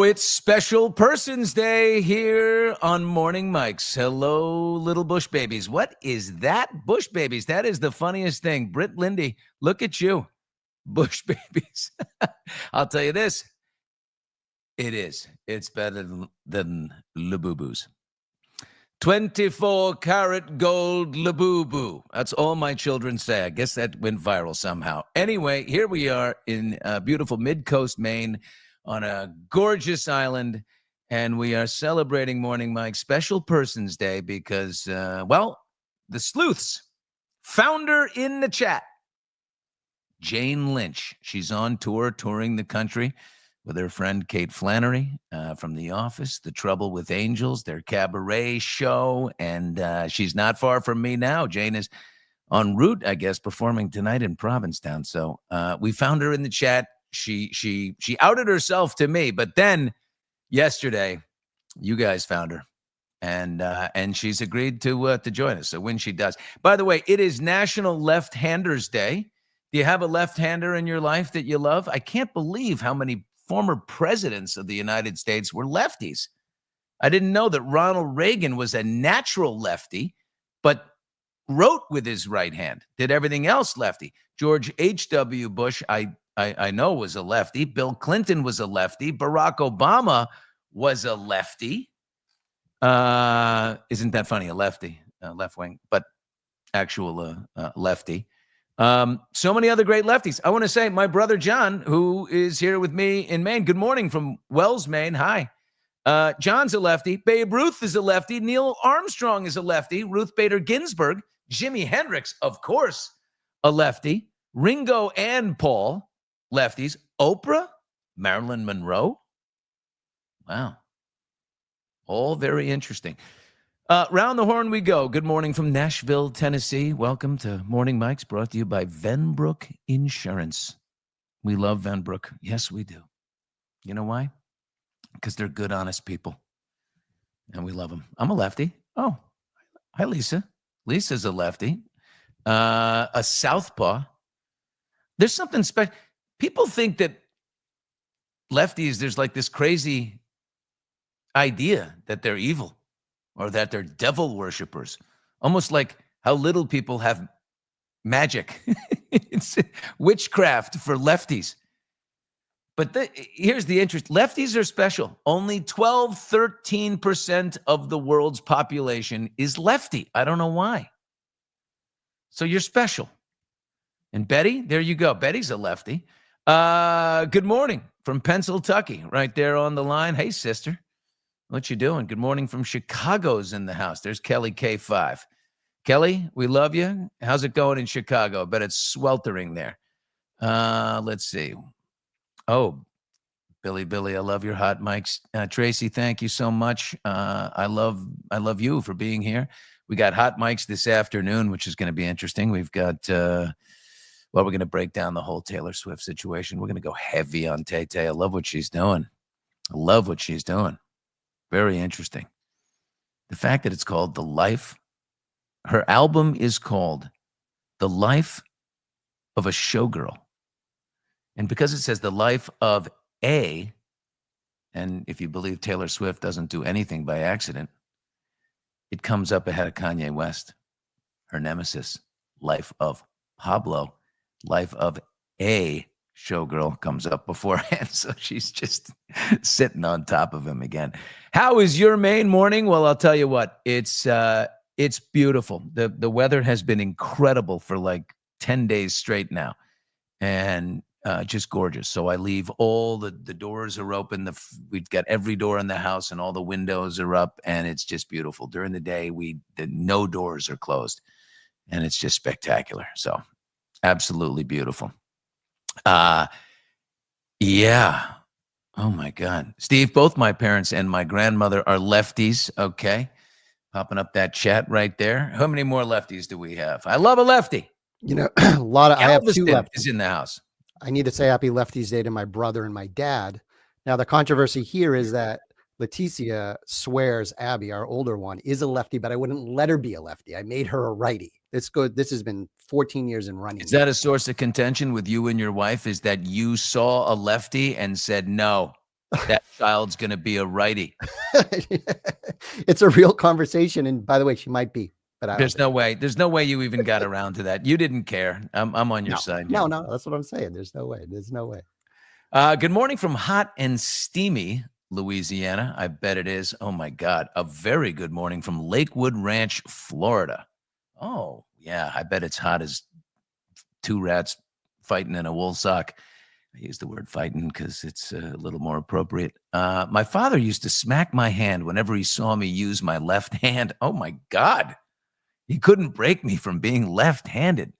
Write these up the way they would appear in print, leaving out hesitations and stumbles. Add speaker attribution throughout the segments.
Speaker 1: it's Special Persons Day here on Morning Mike's. Hello, little Bush babies. What is that? Bush babies. That is the funniest thing. Britt Lindy, look at you. Bush babies. I'll tell you this. It is. It's better than Labubu's. 24-karat gold Labubu. That's all my children say. I guess that went viral somehow. Anyway, here we are in beautiful mid-coast Maine on a gorgeous island, and we are celebrating Morning Mike's Special Persons Day because, the sleuths founder in the chat, Jane Lynch. She's on tour, touring the country with her friend Kate Flannery from The Office, The Trouble with Angels, their cabaret show, and she's not far from me now. Jane is en route, I guess, performing tonight in Provincetown. So we found her in the chat. She outed herself to me, but then yesterday, you guys found her, and she's agreed to join us. So when she does, by the way, it is National Left-Handers Day. Do you have a left-hander in your life that you love? I can't believe how many former presidents of the United States were lefties. I didn't know that Ronald Reagan was a natural lefty, but wrote with his right hand, did everything else lefty. George H.W. Bush, I know, was a lefty. Bill Clinton was a lefty. Barack Obama was a lefty. Isn't that funny? A lefty, left wing, but actual lefty. So many other great lefties. I want to say my brother John, who is here with me in Maine. Good morning from Wells, Maine. Hi. John's a lefty. Babe Ruth is a lefty. Neil Armstrong is a lefty. Ruth Bader Ginsburg. Jimi Hendrix, of course, a lefty. Ringo and Paul, lefties. Oprah, Marilyn Monroe. Wow. All very interesting. Round the horn we go. Good morning from Nashville, Tennessee. Welcome to Morning Mike's, brought to you by Venbrook Insurance. We love Venbrook. Yes, we do. You know why? Because they're good, honest people. And we love them. I'm a lefty. Oh, hi, Lisa. Lisa's a lefty. A southpaw. There's something special. People think that lefties, there's like this crazy idea that they're evil or that they're devil worshipers, almost like how little people have magic. It's witchcraft for lefties. But here's the interest. Lefties are special. Only 13% of the world's population is lefty. I don't know why. So you're special. And Betty, there you go. Betty's a lefty. Good morning from Pennsylvania, right there on the line. Hey, sister. What you doing? Good morning from Chicago's in the house. There's Kelly K5. Kelly, we love you. How's it going in Chicago? I bet it's sweltering there. Let's see. Oh, Billy, I love your hot mics. Tracy, thank you so much. I love you for being here. We got hot mics this afternoon, which is going to be interesting. We've got, we're going to break down the whole Taylor Swift situation. We're going to go heavy on Tay-Tay. I love what she's doing. Very interesting. The fact that it's called The Life, her album is called The Life of a Showgirl. And because it says The Life of a, and if you believe Taylor Swift doesn't do anything by accident, it comes up ahead of Kanye West, her nemesis. Life of Pablo, Life of a Showgirl comes up beforehand, so she's just sitting on top of him again. How is your Maine morning? Well, I'll tell you what, it's beautiful. The weather has been incredible for like 10 days straight now, and just gorgeous. So I leave all the doors are open. We've got every door in the house, and all the windows are up, and it's just beautiful. During the day, no doors are closed, and it's just spectacular. So absolutely beautiful. Yeah. Oh my God. Steve, both my parents and my grandmother are lefties. Okay. Popping up that chat right there. How many more lefties do we have? I love a lefty.
Speaker 2: You know, a lot of, I have two lefties.
Speaker 1: Is in the house.
Speaker 2: I need to say happy Lefties Day to my brother and my dad. Now, the controversy here is that Leticia swears Abby, our older one, is a lefty, but I wouldn't let her be a lefty. I made her a righty. It's good. This has been 14 years in running.
Speaker 1: Is that a source of contention with you and your wife? Is that you saw a lefty and said, no, that child's going to be a righty.
Speaker 2: It's a real conversation. And by the way, she might be, but I don't
Speaker 1: There's
Speaker 2: think
Speaker 1: no way. There's no way you even got around to that. You didn't care. I'm on your
Speaker 2: no,
Speaker 1: side.
Speaker 2: no,
Speaker 1: Jim.
Speaker 2: no. That's what I'm saying. There's no way. There's no way.
Speaker 1: Good morning from hot and steamy Louisiana. I bet it is. Oh my God. A very good morning from Lakewood Ranch, Florida. Oh, yeah. I bet it's hot as two rats fighting in a wool sock. I use the word fighting because it's a little more appropriate. My father used to smack my hand whenever he saw me use my left hand. Oh my God. He couldn't break me from being left-handed.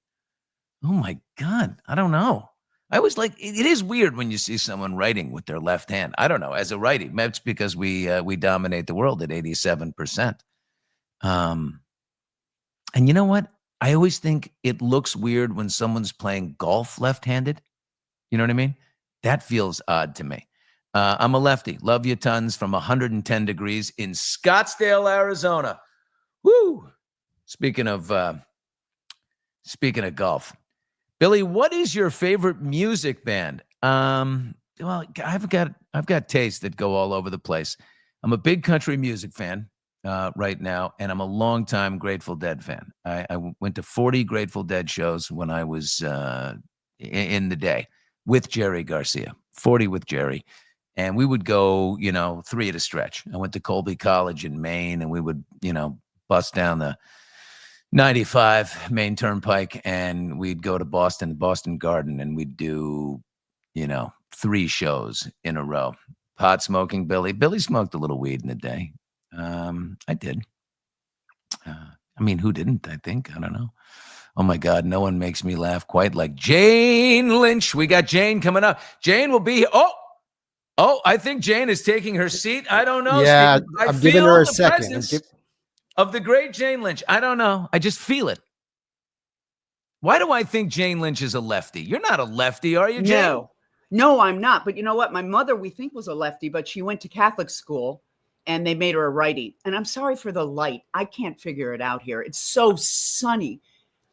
Speaker 1: Oh my God. I don't know. I was like, it is weird when you see someone writing with their left hand. I don't know. As a righty, that's because we dominate the world at 87%. And you know what? I always think it looks weird when someone's playing golf left-handed. You know what I mean? That feels odd to me. I'm a lefty. Love you tons from 110 degrees in Scottsdale, Arizona. Woo! Speaking of golf. Billy, what is your favorite music band? Well, I've got tastes that go all over the place. I'm a big country music fan right now, and I'm a longtime Grateful Dead fan. I went to 40 Grateful Dead shows when I was in the day with Jerry Garcia, 40 with Jerry. And we would go, 3 at a stretch. I went to Colby College in Maine, and we would, bust down the 95 Maine Turnpike, and we'd go to Boston Garden, and we'd do, 3 shows in a row. Pot smoking Billy. Billy smoked a little weed in a day. I did. Who didn't? I think. I don't know. Oh my God, no one makes me laugh quite like Jane Lynch. We got Jane coming up. Jane will be. Oh, I think Jane is taking her seat. I don't know.
Speaker 2: Yeah,
Speaker 1: Steve.
Speaker 2: I'm giving her a
Speaker 1: the
Speaker 2: second.
Speaker 1: presence of the great Jane Lynch. I don't know. I just feel it. Why do I think Jane Lynch is a lefty? You're not a lefty, are you, Jane?
Speaker 3: No, I'm not. But you know what? My mother, we think, was a lefty, but she went to Catholic school and they made her a righty. And I'm sorry for the light. I can't figure it out here. It's so sunny.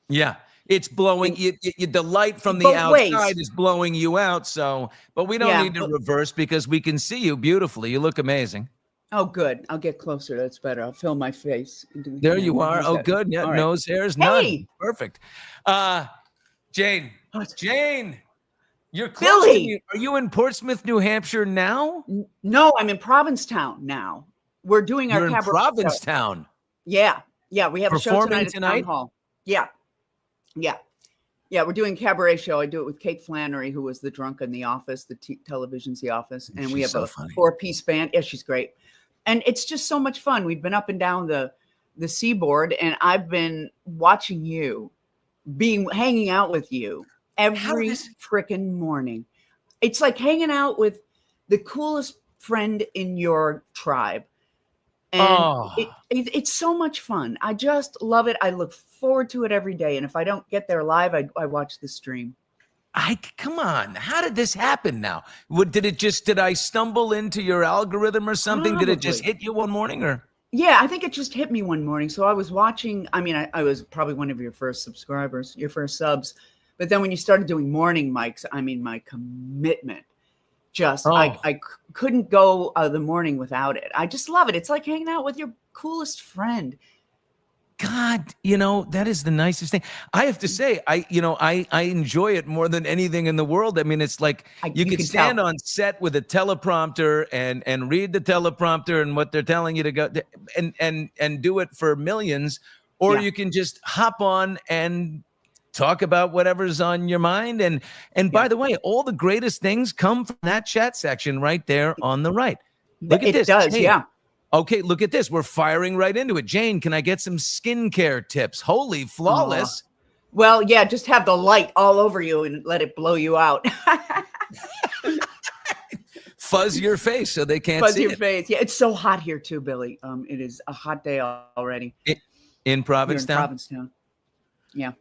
Speaker 1: Yeah. It's blowing the light from the
Speaker 3: both
Speaker 1: outside
Speaker 3: ways.
Speaker 1: is blowing you out. So, but we don't need to reverse because we can see you beautifully. You look amazing.
Speaker 3: Oh, good. I'll get closer. That's better. I'll film my face.
Speaker 1: There you are. Oh, good. Yeah,
Speaker 3: right.
Speaker 1: Nose hairs, none.
Speaker 3: Hey!
Speaker 1: Perfect. Jane, you're close to me. Are you in Portsmouth, New Hampshire now?
Speaker 3: No, I'm in Provincetown now. We're doing our
Speaker 1: cabaret. Provincetown.
Speaker 3: Yeah. We have
Speaker 1: performing
Speaker 3: a show tonight at Town Hall. Yeah. We're doing a cabaret show. I do it with Kate Flannery, who was the drunk in The Office, the television's The Office, and we have a 4-piece band. Yeah, she's great, and it's just so much fun. We've been up and down the seaboard, and I've been watching you, hanging out with you every freaking morning. It's like hanging out with the coolest friend in your tribe. And it's so much fun. I just love it. I look forward to it every day. And if I don't get there live, I watch the stream.
Speaker 1: Come on. How did this happen now? Did I stumble into your algorithm or something?
Speaker 3: Probably.
Speaker 1: Did it just hit you one morning or?
Speaker 3: Yeah, I think it just hit me one morning. So I was watching, I was probably one of your first subscribers, your first subs. But then when you started doing morning mics, my commitment. I couldn't go the morning without it. I just love it. It's like hanging out with your coolest friend.
Speaker 1: God, that is the nicest thing. I have to say, I enjoy it more than anything in the world. It's like you can stand on set with a teleprompter and read the teleprompter and what they're telling you to go and do it for millions, or you can just hop on and talk about whatever's on your mind. And by the way, all the greatest things come from that chat section right there on the right. Look at this.
Speaker 3: It does,
Speaker 1: Jane.
Speaker 3: yeah.
Speaker 1: Okay, look at this. We're firing right into it. Jane, can I get some skincare tips? Holy flawless.
Speaker 3: Well, yeah, just have the light all over you and let it blow you out.
Speaker 1: Fuzz your face so they can't
Speaker 3: Fuzz
Speaker 1: see
Speaker 3: your
Speaker 1: it.
Speaker 3: face. Yeah, it's so hot here too, Billy. It is a hot day already.
Speaker 1: In Provincetown?
Speaker 3: In Provincetown. Yeah.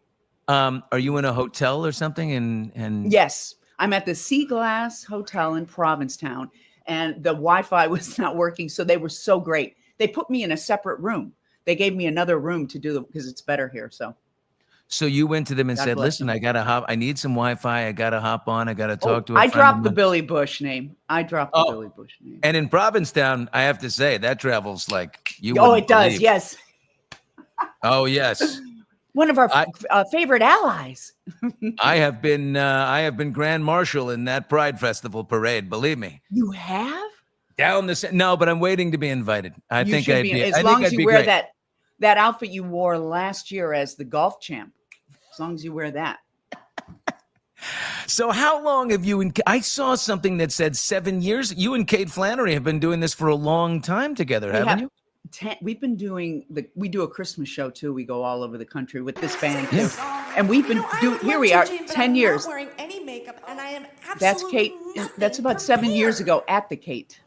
Speaker 1: Are you in a hotel or something? And
Speaker 3: yes, I'm at the Sea Glass Hotel in Provincetown, and the Wi-Fi was not working. So they were so great. They put me in a separate room. They gave me another room to do because it's better here.
Speaker 1: So you went to them and
Speaker 3: God
Speaker 1: said,
Speaker 3: bless
Speaker 1: listen,
Speaker 3: them.
Speaker 1: I got to hop. I need some Wi-Fi. I got to hop on. I got to talk to a
Speaker 3: I
Speaker 1: friend
Speaker 3: dropped
Speaker 1: of
Speaker 3: the
Speaker 1: mine."
Speaker 3: Billy Bush name. I dropped the Billy Bush name.
Speaker 1: And in Provincetown, I have to say, that travels like you
Speaker 3: Oh,
Speaker 1: wouldn't
Speaker 3: it does.
Speaker 1: believe.
Speaker 3: Yes.
Speaker 1: Oh, yes.
Speaker 3: One of our favorite allies.
Speaker 1: I have been Grand Marshal in that Pride Festival parade. Believe me.
Speaker 3: You have?
Speaker 1: Down no, but I'm waiting to be invited. I
Speaker 3: You
Speaker 1: think
Speaker 3: should
Speaker 1: I'd
Speaker 3: be.
Speaker 1: be.
Speaker 3: As
Speaker 1: I
Speaker 3: long
Speaker 1: think
Speaker 3: as
Speaker 1: I'd
Speaker 3: you
Speaker 1: be
Speaker 3: wear
Speaker 1: great.
Speaker 3: that outfit you wore last year as the golf champ. As long as you wear that.
Speaker 1: So how long have you? I saw something that said 7 years. You and Kate Flannery have been doing this for a long time together, haven't you?
Speaker 3: We've been doing we do a Christmas show too. We go all over the country with this band too. And we've been doing, here we are, 10 years.
Speaker 4: Not wearing any makeup, and I am absolutely
Speaker 3: That's Kate. That's about 7 years ago at the Kate.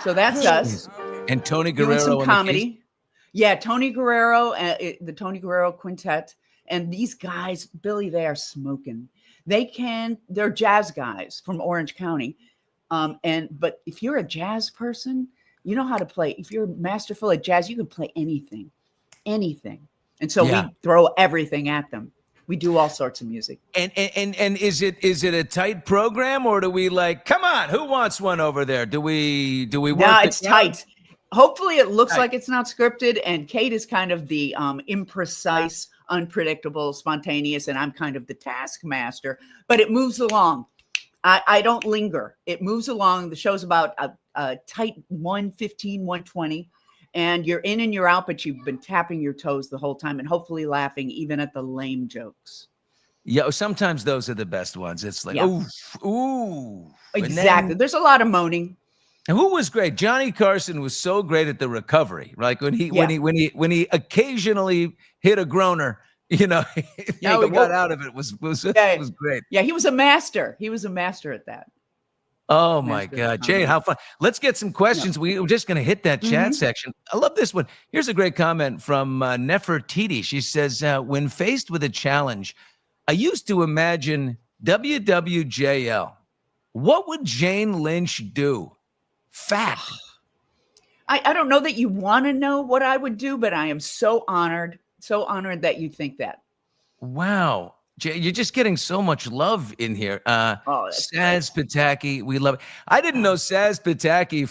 Speaker 3: So that's us.
Speaker 1: And Tony
Speaker 3: Doing
Speaker 1: Guerrero
Speaker 3: some
Speaker 1: on the keys?
Speaker 3: comedy. Yeah, Tony Guerrero, the Tony Guerrero Quintet. And these guys, Billy, they are smoking. They're jazz guys from Orange County. But if you're a jazz person, you know how to play. If you're masterful at jazz, you can play anything. And so we throw everything at them. We do all sorts of music.
Speaker 1: And is it a tight program, or do we like, come on, who wants one over there? Do we work?
Speaker 3: No, it's tight. Hopefully it looks like it's not scripted. And Kate is kind of the imprecise, unpredictable, spontaneous, and I'm kind of the taskmaster, but it moves along. I don't linger. It moves along. The show's about a tight 115, 120. And you're in and you're out, but you've been tapping your toes the whole time and hopefully laughing even at the lame jokes.
Speaker 1: Yeah, sometimes those are the best ones. It's like, ooh.
Speaker 3: Exactly. There's a lot of moaning.
Speaker 1: And who was great? Johnny Carson was so great at the recovery. Like when he occasionally hit a groaner, you know, how he got out of it was great.
Speaker 3: Yeah, he was a master. He was a master at that.
Speaker 1: Oh my God, Jay, how fun. Let's get some questions. We're just going to hit that chat section. I love this one. Here's a great comment from Nefertiti. She says, when faced with a challenge, I used to imagine WWJL. What would Jane Lynch do? Fact.
Speaker 3: I don't know that you want to know what I would do, but I am so honored that you think that.
Speaker 1: Wow. Jay, you're just getting so much love in here. Saz Pataki, we love it. I didn't know Saz Pataki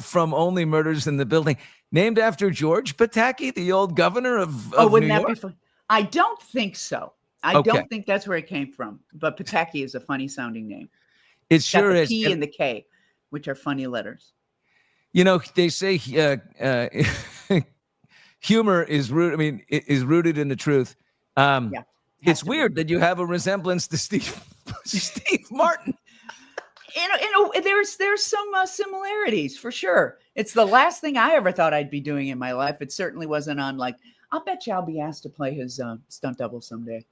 Speaker 1: from Only Murders in the Building, named after George Pataki, the old governor of
Speaker 3: wouldn't
Speaker 1: New
Speaker 3: that
Speaker 1: York?
Speaker 3: be fun? I don't think so. I don't think that's where it came from. But Pataki is a funny sounding name.
Speaker 1: It sure
Speaker 3: got the
Speaker 1: is.
Speaker 3: P and the K, which are funny letters.
Speaker 1: You know, they say humor is rooted in the truth. It's weird that you have a resemblance to Steve Martin.
Speaker 3: There's some similarities for sure. It's the last thing I ever thought I'd be doing in my life. It certainly wasn't on like, I'll bet you I'll be asked to play his stunt double someday.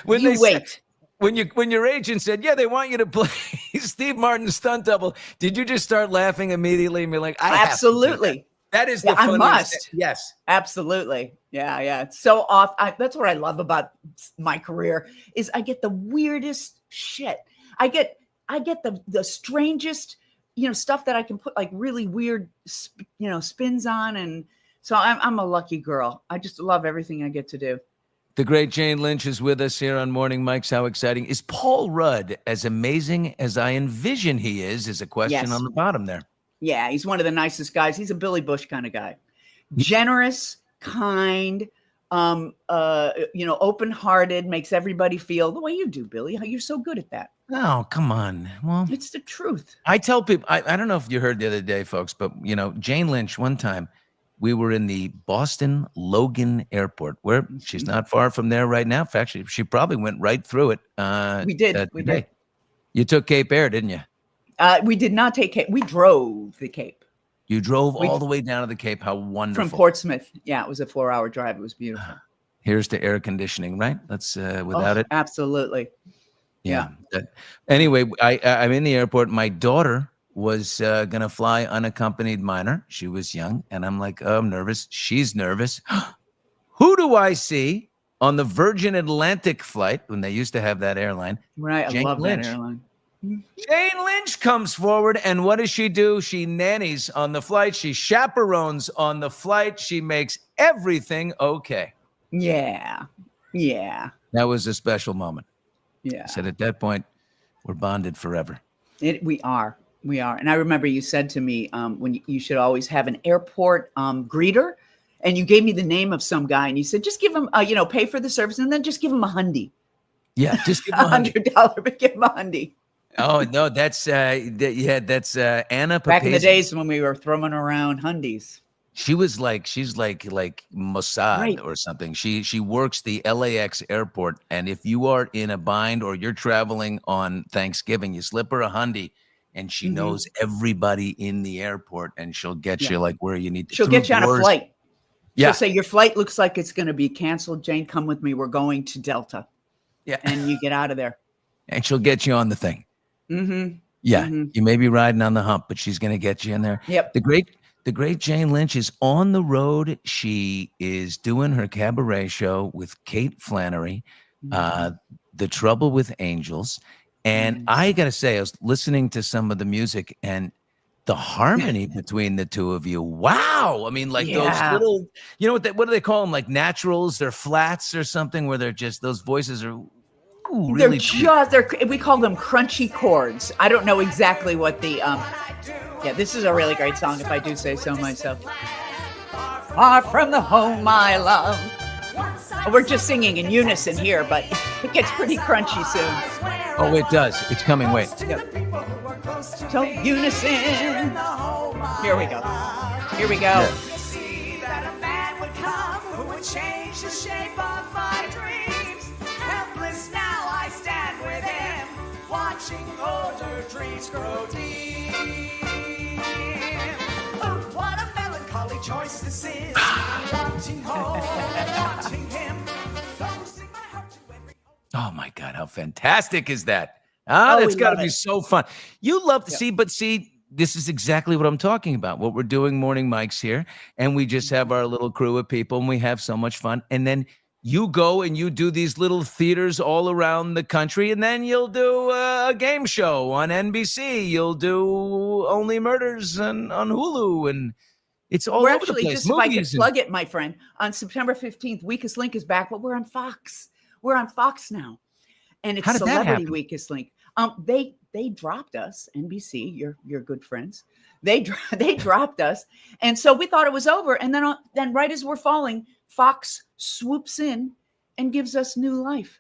Speaker 1: When your agent said, yeah, they want you to play Steve Martin's stunt double, did you just start laughing immediately and be like,
Speaker 3: absolutely.
Speaker 1: That is the funniest.
Speaker 3: I must.
Speaker 1: Yes.
Speaker 3: Absolutely. Yeah. It's so off. That's what I love about my career is I get the weirdest shit. I get the strangest, stuff that I can put like really weird, spins on. And so I'm a lucky girl. I just love everything I get to do.
Speaker 1: The great Jane Lynch is with us here on Morning Mike's. How exciting. Is Paul Rudd as amazing as I envision he is a question on the bottom there.
Speaker 3: Yeah, he's one of the nicest guys. He's a Billy Bush kind of guy. Generous, kind, open-hearted, makes everybody feel the way you do, Billy. You're so good at that.
Speaker 1: Oh, come on. Well,
Speaker 3: it's the truth.
Speaker 1: I tell people, I don't know if you heard the other day, folks, but, Jane Lynch, one time, we were in the Boston Logan Airport, where she's not far from there right now. In fact, she probably went right through it.
Speaker 3: We did.
Speaker 1: You took Cape Air, didn't you?
Speaker 3: We did not take Cape. We drove the Cape.
Speaker 1: You drove all the way down to the Cape. How wonderful.
Speaker 3: From Portsmouth. Yeah, it was a 4-hour drive. It was beautiful.
Speaker 1: Here's to air conditioning, right? That's without it.
Speaker 3: Absolutely.
Speaker 1: Yeah. Anyway, I'm in the airport. My daughter was going to fly unaccompanied minor. She was young. And I'm like, oh, I'm nervous. She's nervous. Who do I see on the Virgin Atlantic flight when they used to have that airline?
Speaker 3: Right. I love
Speaker 1: Lynch.
Speaker 3: that airline.
Speaker 1: Jane Lynch comes forward, and what does she do? She nannies on the flight. She chaperones on the flight. She makes everything okay.
Speaker 3: Yeah. Yeah.
Speaker 1: That was a special moment.
Speaker 3: Yeah.
Speaker 1: I said at that point, we're bonded forever.
Speaker 3: We are. And I remember you said to me when you should always have an airport greeter, and you gave me the name of some guy, and you said, just give him, pay for the service, and then just give him a hundy.
Speaker 1: Yeah, just give him
Speaker 3: $100, but give him a hundy.
Speaker 1: Oh no, that's Anna
Speaker 3: Back in the
Speaker 1: Papazian.
Speaker 3: days when we were throwing around hundies.
Speaker 1: She's like Mossad
Speaker 3: Right.
Speaker 1: or something. She works the LAX airport, and if you are in a bind or you're traveling on Thanksgiving, you slip her a hundy, and she knows everybody in the airport, and she'll get you like where you need to.
Speaker 3: She'll get you on a flight.
Speaker 1: Yeah.
Speaker 3: She'll say, your flight looks like it's going to be canceled. Jane, come with me. We're going to Delta.
Speaker 1: Yeah.
Speaker 3: And you get out of there.
Speaker 1: And she'll get you on the thing. Yeah. You may be riding on the hump, but she's going to get you in there.
Speaker 3: Yep.
Speaker 1: The great Jane Lynch is on the road. She is doing her cabaret show with Kate Flannery, The Trouble with Angels. And I got to say, I was listening to some of the music, and the harmony between the two of you. Wow. I mean, like those little, what do they call them? Like naturals, they're flats or something, where they're just, those voices are really.
Speaker 3: We call them crunchy chords. I don't know exactly what the, this is a really great song, if I do say so myself. Far from the home I love. We're just singing in unison here, but it gets pretty crunchy soon.
Speaker 1: Oh, it does. It's coming. Wait.
Speaker 3: So unison. Here we go.
Speaker 1: Yeah.
Speaker 5: See that a man would come who would change the shape of my dreams. Helpless now I stand with him, watching older dreams grow deep. Oh, what a melancholy choice this is. Wanting home, wanting him, closing my heart to every hope.
Speaker 1: Oh my God, how fantastic is that? That's got to be so fun. You love to see, but this is exactly what I'm talking about. What we're doing morning mics here, and we just have our little crew of people, and we have so much fun. And then you go and you do these little theaters all around the country, and then you'll do a game show on NBC. You'll do Only Murders on Hulu, and it's all over the place.
Speaker 3: Just if I could plug it, my friend, on September 15th, Weakest Link is back, but we're on Fox. We're on Fox now, and it's Celebrity Weakest Link. They dropped us, NBC, your good friends. They dropped us, and so we thought it was over. And then right as we're falling, Fox swoops in and gives us new life.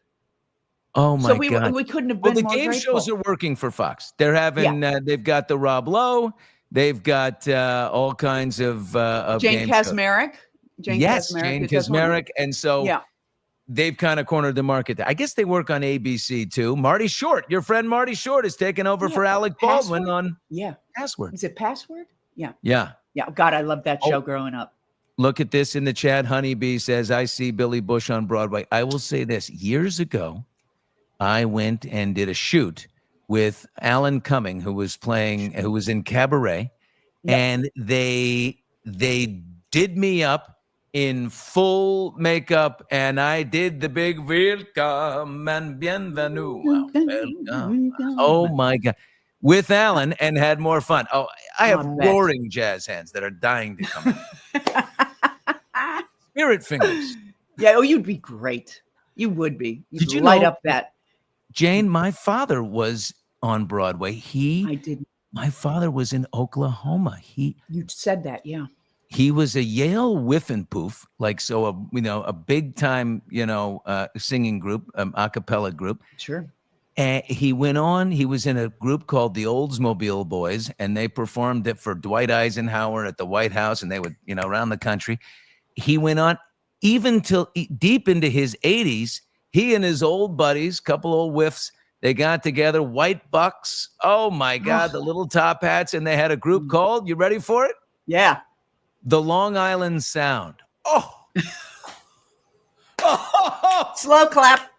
Speaker 1: Oh my God!
Speaker 3: So we couldn't have been
Speaker 1: the
Speaker 3: more
Speaker 1: game
Speaker 3: grateful.
Speaker 1: shows are working for Fox. They're having they've got the Rob Lowe, they've got all kinds of
Speaker 3: Jane Kasmerick.
Speaker 1: Jane Kasmerick, and so they've kind of cornered the market. I guess they work on ABC too. Marty Short, your friend Marty Short, is taking over for Alec Baldwin on Password.
Speaker 3: Is it Password? Yeah.
Speaker 1: Yeah.
Speaker 3: God, I loved that show growing up.
Speaker 1: Look at this in the chat. Honeybee says, I see Billy Bush on Broadway. I will say this. Years ago, I went and did a shoot with Alan Cumming, who was in Cabaret, and they did me up in full makeup, and I did the big welcome and bienvenue. Welcome. Oh my God. With Alan, and had more fun. Oh, I have roaring jazz hands that are dying to come in. Spirit fingers.
Speaker 3: Yeah. Oh, you'd be great. You would be.
Speaker 1: Did you
Speaker 3: light
Speaker 1: know,
Speaker 3: up that?
Speaker 1: Jane, my father was on Broadway.
Speaker 3: I did.
Speaker 1: My father was in Oklahoma.
Speaker 3: You said that, yeah.
Speaker 1: He was a Yale whiff and poof, a big time, singing group, a cappella group.
Speaker 3: Sure.
Speaker 1: And he went on. He was in a group called the Oldsmobile Boys, and they performed it for Dwight Eisenhower at the White House, and they would, around the country. He went on even till deep into his 80s. He and his old buddies, couple old whiffs, they got together, white bucks. Oh my God, the little top hats, and they had a group called, you ready for it?
Speaker 3: Yeah.
Speaker 1: The Long Island Sound. Oh.
Speaker 3: Slow clap.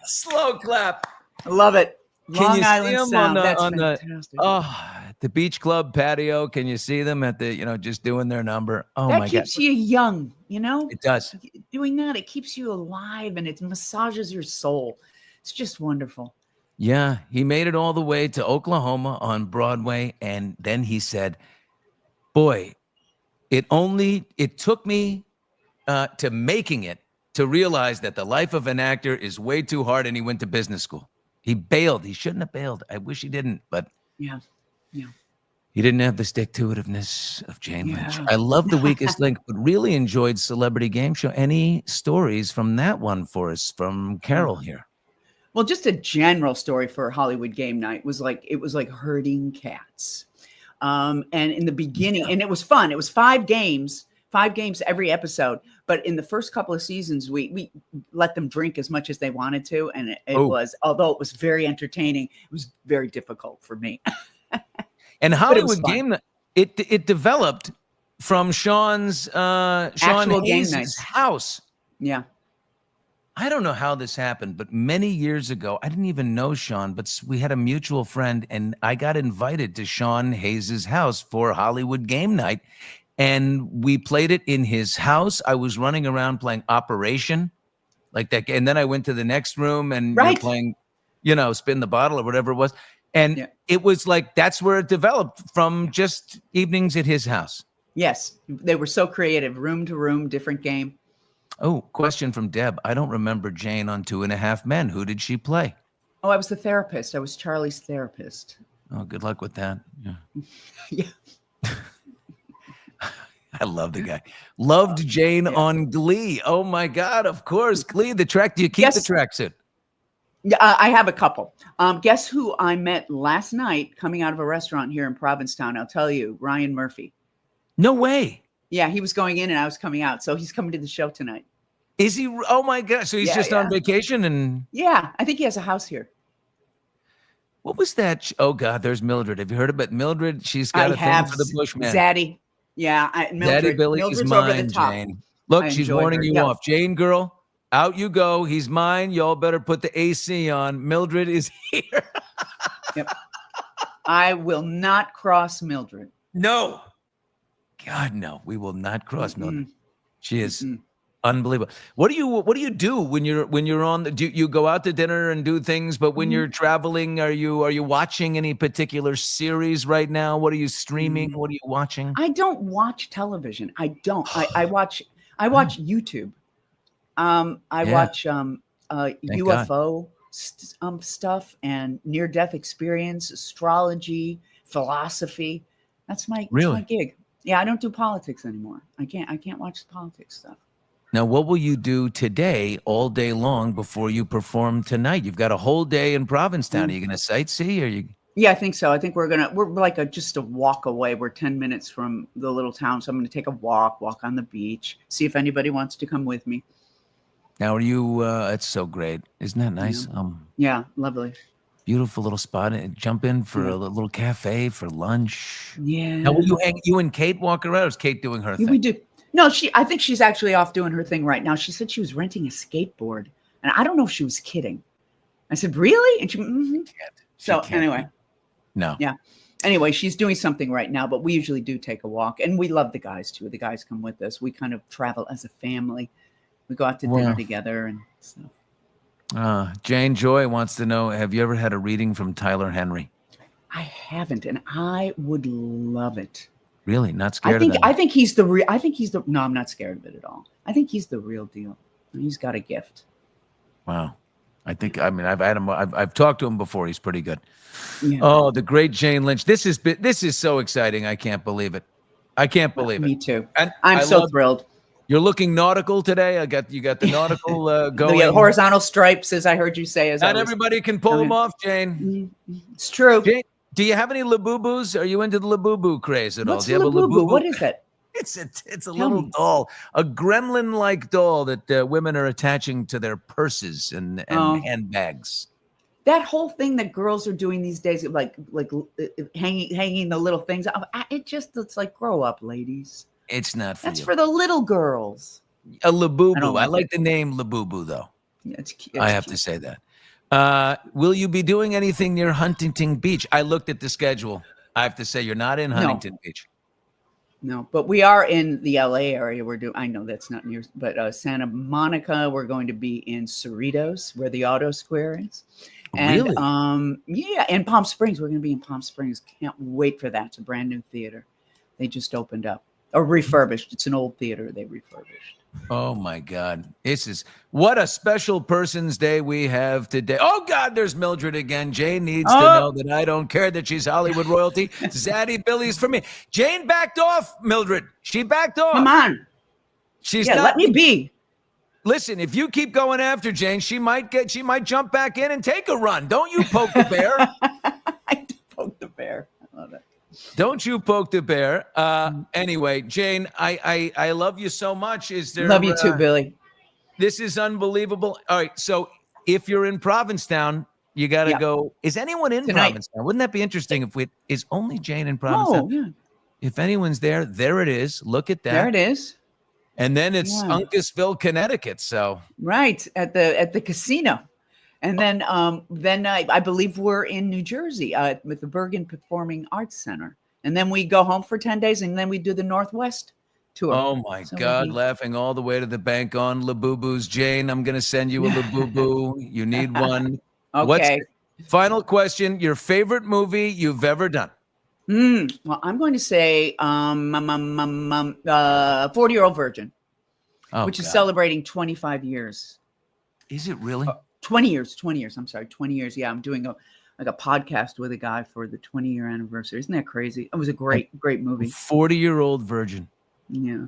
Speaker 1: Slow clap.
Speaker 3: I love it.
Speaker 1: Can you
Speaker 3: Island
Speaker 1: see them
Speaker 3: Sound.
Speaker 1: on
Speaker 3: fantastic.
Speaker 1: the beach club patio? Can you see them at the, just doing their number? Oh my God.
Speaker 3: That keeps you young,
Speaker 1: It does.
Speaker 3: Doing that, it keeps you alive, and it massages your soul. It's just wonderful.
Speaker 1: Yeah, he made it all the way to Oklahoma on Broadway, and then he said, "Boy, it took me to making it to realize that the life of an actor is way too hard," and he went to business school. He bailed. He shouldn't have bailed. I wish he didn't, but
Speaker 3: Yeah.
Speaker 1: he didn't have the stick-to-itiveness of Jane Lynch.
Speaker 3: Yeah.
Speaker 1: I love The Weakest Link, but really enjoyed Celebrity Game Show. Any stories from that one for us from Carol here?
Speaker 3: Well, just a general story for Hollywood Game Night it was like herding cats. And in the beginning, and it was fun. It was 5 games every episode. But in the first couple of seasons, we let them drink as much as they wanted to. And it was, although it was very entertaining, it was very difficult for me.
Speaker 1: And Hollywood Game Night, it developed from Sean Hayes' house.
Speaker 3: Yeah.
Speaker 1: I don't know how this happened, but many years ago, I didn't even know Sean, but we had a mutual friend, and I got invited to Sean Hayes' house for Hollywood Game Night, and we played it in his house. I was running around playing Operation, like that, and then I went to the next room and we were playing, Spin the Bottle or whatever it was, and it was like that's where it developed from just evenings at his house.
Speaker 3: Yes, they were so creative, room to room, different game.
Speaker 1: Oh, question from Deb. I don't remember Jane on 2.5 Men. Who did she play?
Speaker 3: Oh, I was the therapist. I was Charlie's therapist.
Speaker 1: Oh, good luck with that. Yeah.
Speaker 3: Yeah.
Speaker 1: I love the guy. Loved Jane on Glee. Oh my God, of course. Glee, the track. Do you keep the tracksuit?
Speaker 3: Yeah, I have a couple. Guess who I met last night coming out of a restaurant here in Provincetown? I'll tell you, Ryan Murphy.
Speaker 1: No way.
Speaker 3: Yeah, he was going in and I was coming out. So he's coming to the show tonight.
Speaker 1: Is he? Oh my God. So he's just on vacation and.
Speaker 3: Yeah, I think he has a house here.
Speaker 1: What was that? Oh God, there's Mildred. Have you heard about Mildred? She's got a thing for the Bushman.
Speaker 3: Zaddy. Yeah.
Speaker 1: Daddy Billy is mine, over the top. Jane. Look, she's warning you off. Jane girl, out you go. He's mine. Y'all better put the AC on. Mildred is here.
Speaker 3: Yep. I will not cross Mildred.
Speaker 1: No. God, no, we will not cross Mildred. She is unbelievable. What do you do when you're on? Do you go out to dinner and do things? But when you're traveling, are you watching any particular series right now? What are you streaming? What are you watching?
Speaker 3: I don't watch television. I don't. I watch YouTube. I watch UFO stuff and near-death experience, astrology, philosophy. That's my gig. Yeah, I don't do politics anymore. I can't watch the politics stuff.
Speaker 1: Now, what will you do today all day long before you perform tonight? You've got a whole day in Provincetown. Are you going to sightsee? Or you?
Speaker 3: Yeah, I think so. I think we're like just a walk away. We're 10 minutes from the little town. So I'm going to take a walk on the beach, see if anybody wants to come with me.
Speaker 1: Now, are you, it's so great. Isn't that nice?
Speaker 3: Yeah, lovely.
Speaker 1: Beautiful little spot. Jump in for a little cafe for lunch.
Speaker 3: Yeah.
Speaker 1: Now, will you and Kate walk around? Or is Kate doing her thing?
Speaker 3: We do. No, I think she's actually off doing her thing right now. She said she was renting a skateboard, and I don't know if she was kidding. I said, really? And she anyway.
Speaker 1: No.
Speaker 3: Yeah. Anyway, she's doing something right now, but we usually do take a walk, and we love the guys too. The guys come with us. We kind of travel as a family. We go out to dinner together and stuff.
Speaker 1: Jane Joy wants to know, have you ever had a reading from Tyler Henry?
Speaker 3: I haven't, and I would love it.
Speaker 1: Really? Not scared of that?
Speaker 3: I think he's the real. No, I'm not scared of it at all. I think he's the real deal. He's got a gift.
Speaker 1: Wow. I've had him. I've talked to him before. He's pretty good.
Speaker 3: Yeah.
Speaker 1: Oh, the great Jane Lynch. This is so exciting. I can't believe it.
Speaker 3: Me too. And I'm so thrilled.
Speaker 1: You're looking nautical today. You got the nautical going.
Speaker 3: The horizontal stripes, as I heard you say.
Speaker 1: Not everybody can pull them off, Jane.
Speaker 3: It's true.
Speaker 1: Jane, do you have any Labubus? Are you into the Labubu craze at all?
Speaker 3: What's
Speaker 1: do you have
Speaker 3: Labubu?
Speaker 1: a Labubu?
Speaker 3: What is it?
Speaker 1: It's a little doll, a gremlin-like doll that women are attaching to their purses and handbags.
Speaker 3: That whole thing that girls are doing these days, like hanging the little things, it just looks like grow up, ladies.
Speaker 1: It's not for you.
Speaker 3: That's for the little girls.
Speaker 1: A Labubu. I like the name Labubu, though.
Speaker 3: Yeah, it's cute.
Speaker 1: I have to say that. Will you be doing anything near Huntington Beach? I looked at the schedule. I have to say you're not in Huntington Beach.
Speaker 3: No, but we are in the LA area. I know that's not near, but Santa Monica, we're going to be in Cerritos, where the Auto Square is. And
Speaker 1: Really?
Speaker 3: yeah, in Palm Springs. We're going to be in Palm Springs. Can't wait for that. It's a brand new theater. They just opened up or refurbished. It's an old theater they refurbished.
Speaker 1: Oh my God. What a special person's day we have today. Oh God, there's Mildred again. Jane needs to know that I don't care that she's Hollywood royalty. Zaddy Billy's for me. Jane backed off, Mildred. She backed off.
Speaker 3: Come on.
Speaker 1: She's
Speaker 3: Yeah,
Speaker 1: not.
Speaker 3: let me be.
Speaker 1: Listen, if you keep going after Jane, she might jump back in and take a run. Don't you poke the bear.
Speaker 3: I poke the bear. I love it.
Speaker 1: Don't you poke the bear. Anyway, Jane, I love you so much.
Speaker 3: Love you too, Billy.
Speaker 1: This is unbelievable. All right, so if you're in Provincetown, you got to go. Is anyone in
Speaker 3: Tonight.
Speaker 1: Provincetown? Wouldn't that be interesting is only Jane in Provincetown?
Speaker 3: Oh, yeah.
Speaker 1: If anyone's there it is. Look at that.
Speaker 3: There it is.
Speaker 1: And then it's Uncasville, Connecticut. So
Speaker 3: right at the casino. And then I believe we're in New Jersey with the Bergen Performing Arts Center. And then we go home for 10 days and then we do the Northwest tour.
Speaker 1: Oh my God, laughing all the way to the bank on Labubu's. Jane, I'm going to send you a Labubu. You need one.
Speaker 3: Okay.
Speaker 1: Final question, your favorite movie you've ever done?
Speaker 3: Well, I'm going to say 40-Year-Old Virgin, which is celebrating 25 years.
Speaker 1: Is it really?
Speaker 3: 20 years. I'm sorry, 20 years. Yeah, I'm doing a podcast with a guy for the 20-year anniversary. Isn't that crazy? It was a great movie.
Speaker 1: 40-Year-Old Virgin.
Speaker 3: Yeah.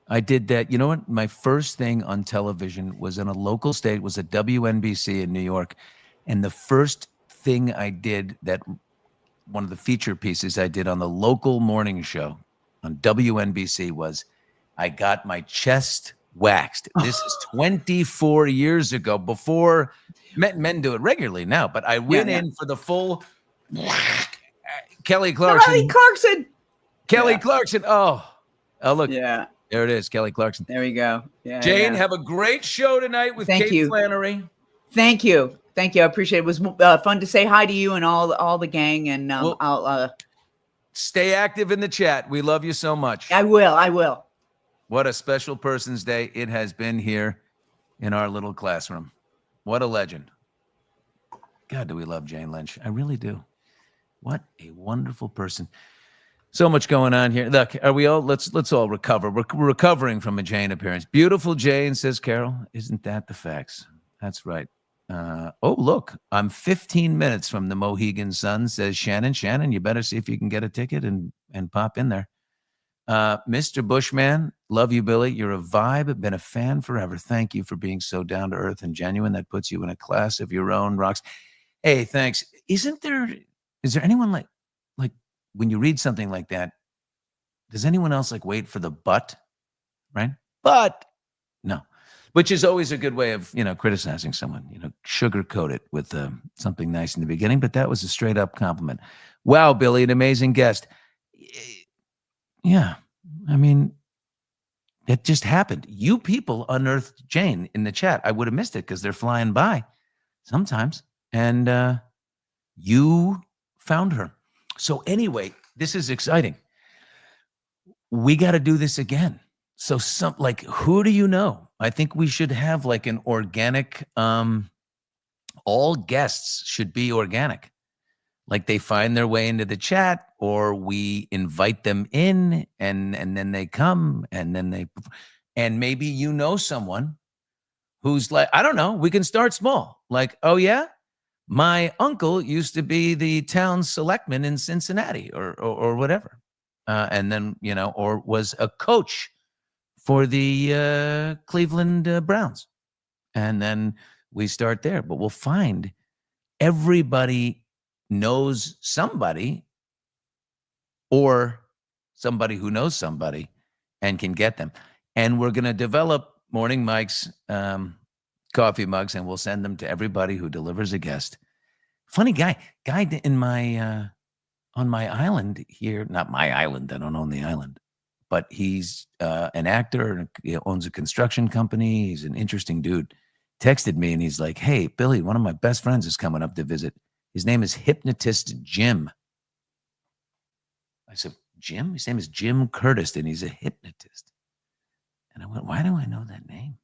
Speaker 1: I did that. You know what? My first thing on television was in a local state, was at WNBC in New York. And the first thing I did, that one of the feature pieces I did on the local morning show on WNBC, was I got my chest waxed. This is 24 years ago, before men do it regularly now, but I went in for the full Kelly Clarkson. Oh, look. Yeah. There it is, Kelly Clarkson.
Speaker 3: There we go. Yeah.
Speaker 1: Jane, have a great show tonight with Kate Flannery.
Speaker 3: Thank you. I appreciate it. It was fun to say hi to you and all the gang. And I'll
Speaker 1: stay active in the chat. We love you so much.
Speaker 3: I will.
Speaker 1: What a special person's day it has been here in our little classroom. What a legend. God, do we love Jane Lynch. I really do. What a wonderful person. So much going on here. Look, are we all, let's all recover. We're recovering from a Jane appearance. Beautiful Jane, says Carol. Isn't that the facts? That's right. Oh, look, I'm 15 minutes from the Mohegan Sun, says Shannon. Shannon, you better see if you can get a ticket and pop in there. Mr. Bushman, love you, Billy. You're a vibe. Been a fan forever. Thank you for being so down to earth and genuine. That puts you in a class of your own. Rocks. Hey, thanks. Is there anyone like when you read something like that, does anyone else wait for the but, right? But no, which is always a good way of, criticizing someone, sugarcoat it with something nice in the beginning, but that was a straight up compliment. Wow, Billy, an amazing guest. Yeah, I mean, it just happened. You people unearthed Jane in the chat. I would have missed it because they're flying by sometimes. And you found her. So anyway, this is exciting. We got to do this again. So who do you know? I think we should have an organic, all guests should be organic. They find their way into the chat, or we invite them in and then they come and then and maybe someone who's I don't know, we can start small. Oh yeah, my uncle used to be the town selectman in Cincinnati or whatever. And then, or was a coach for the Cleveland Browns. And then we start there, but we'll find everybody knows somebody or somebody who knows somebody and can get them. And we're going to develop Morning Mike's coffee mugs, and we'll send them to everybody who delivers a guest. Funny guy in my on my island here, not my island, I don't own the island, but he's an actor, he owns a construction company. He's an interesting dude. Texted me and he's like, hey, Billy, one of my best friends is coming up to visit. His name is Hypnotist Jim. I said, Jim? His name is Jim Curtis, and he's a hypnotist. And I went, why do I know that name?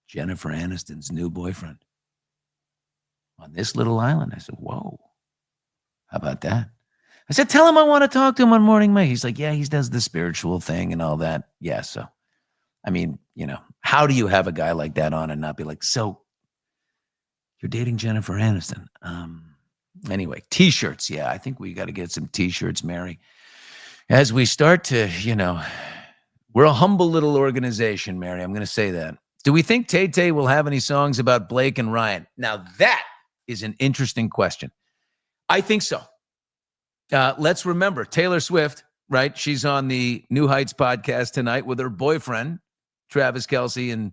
Speaker 1: Jennifer Aniston's new boyfriend. on this little island. I said, whoa, how about that? I said, tell him I want to talk to him on Morning Mike. He's like, yeah, he does the spiritual thing and all that. Yeah, so, I mean, how do you have a guy like that on and not be like, so you're dating Jennifer Aniston? Anyway, T-shirts. Yeah, I think we got to get some T-shirts, Mary. As we start to, we're a humble little organization, Mary. I'm going to say that. Do we think Tay-Tay will have any songs about Blake and Ryan? Now, that is an interesting question. I think so. Let's remember Taylor Swift, right? She's on the New Heights podcast tonight with her boyfriend, Travis Kelce, and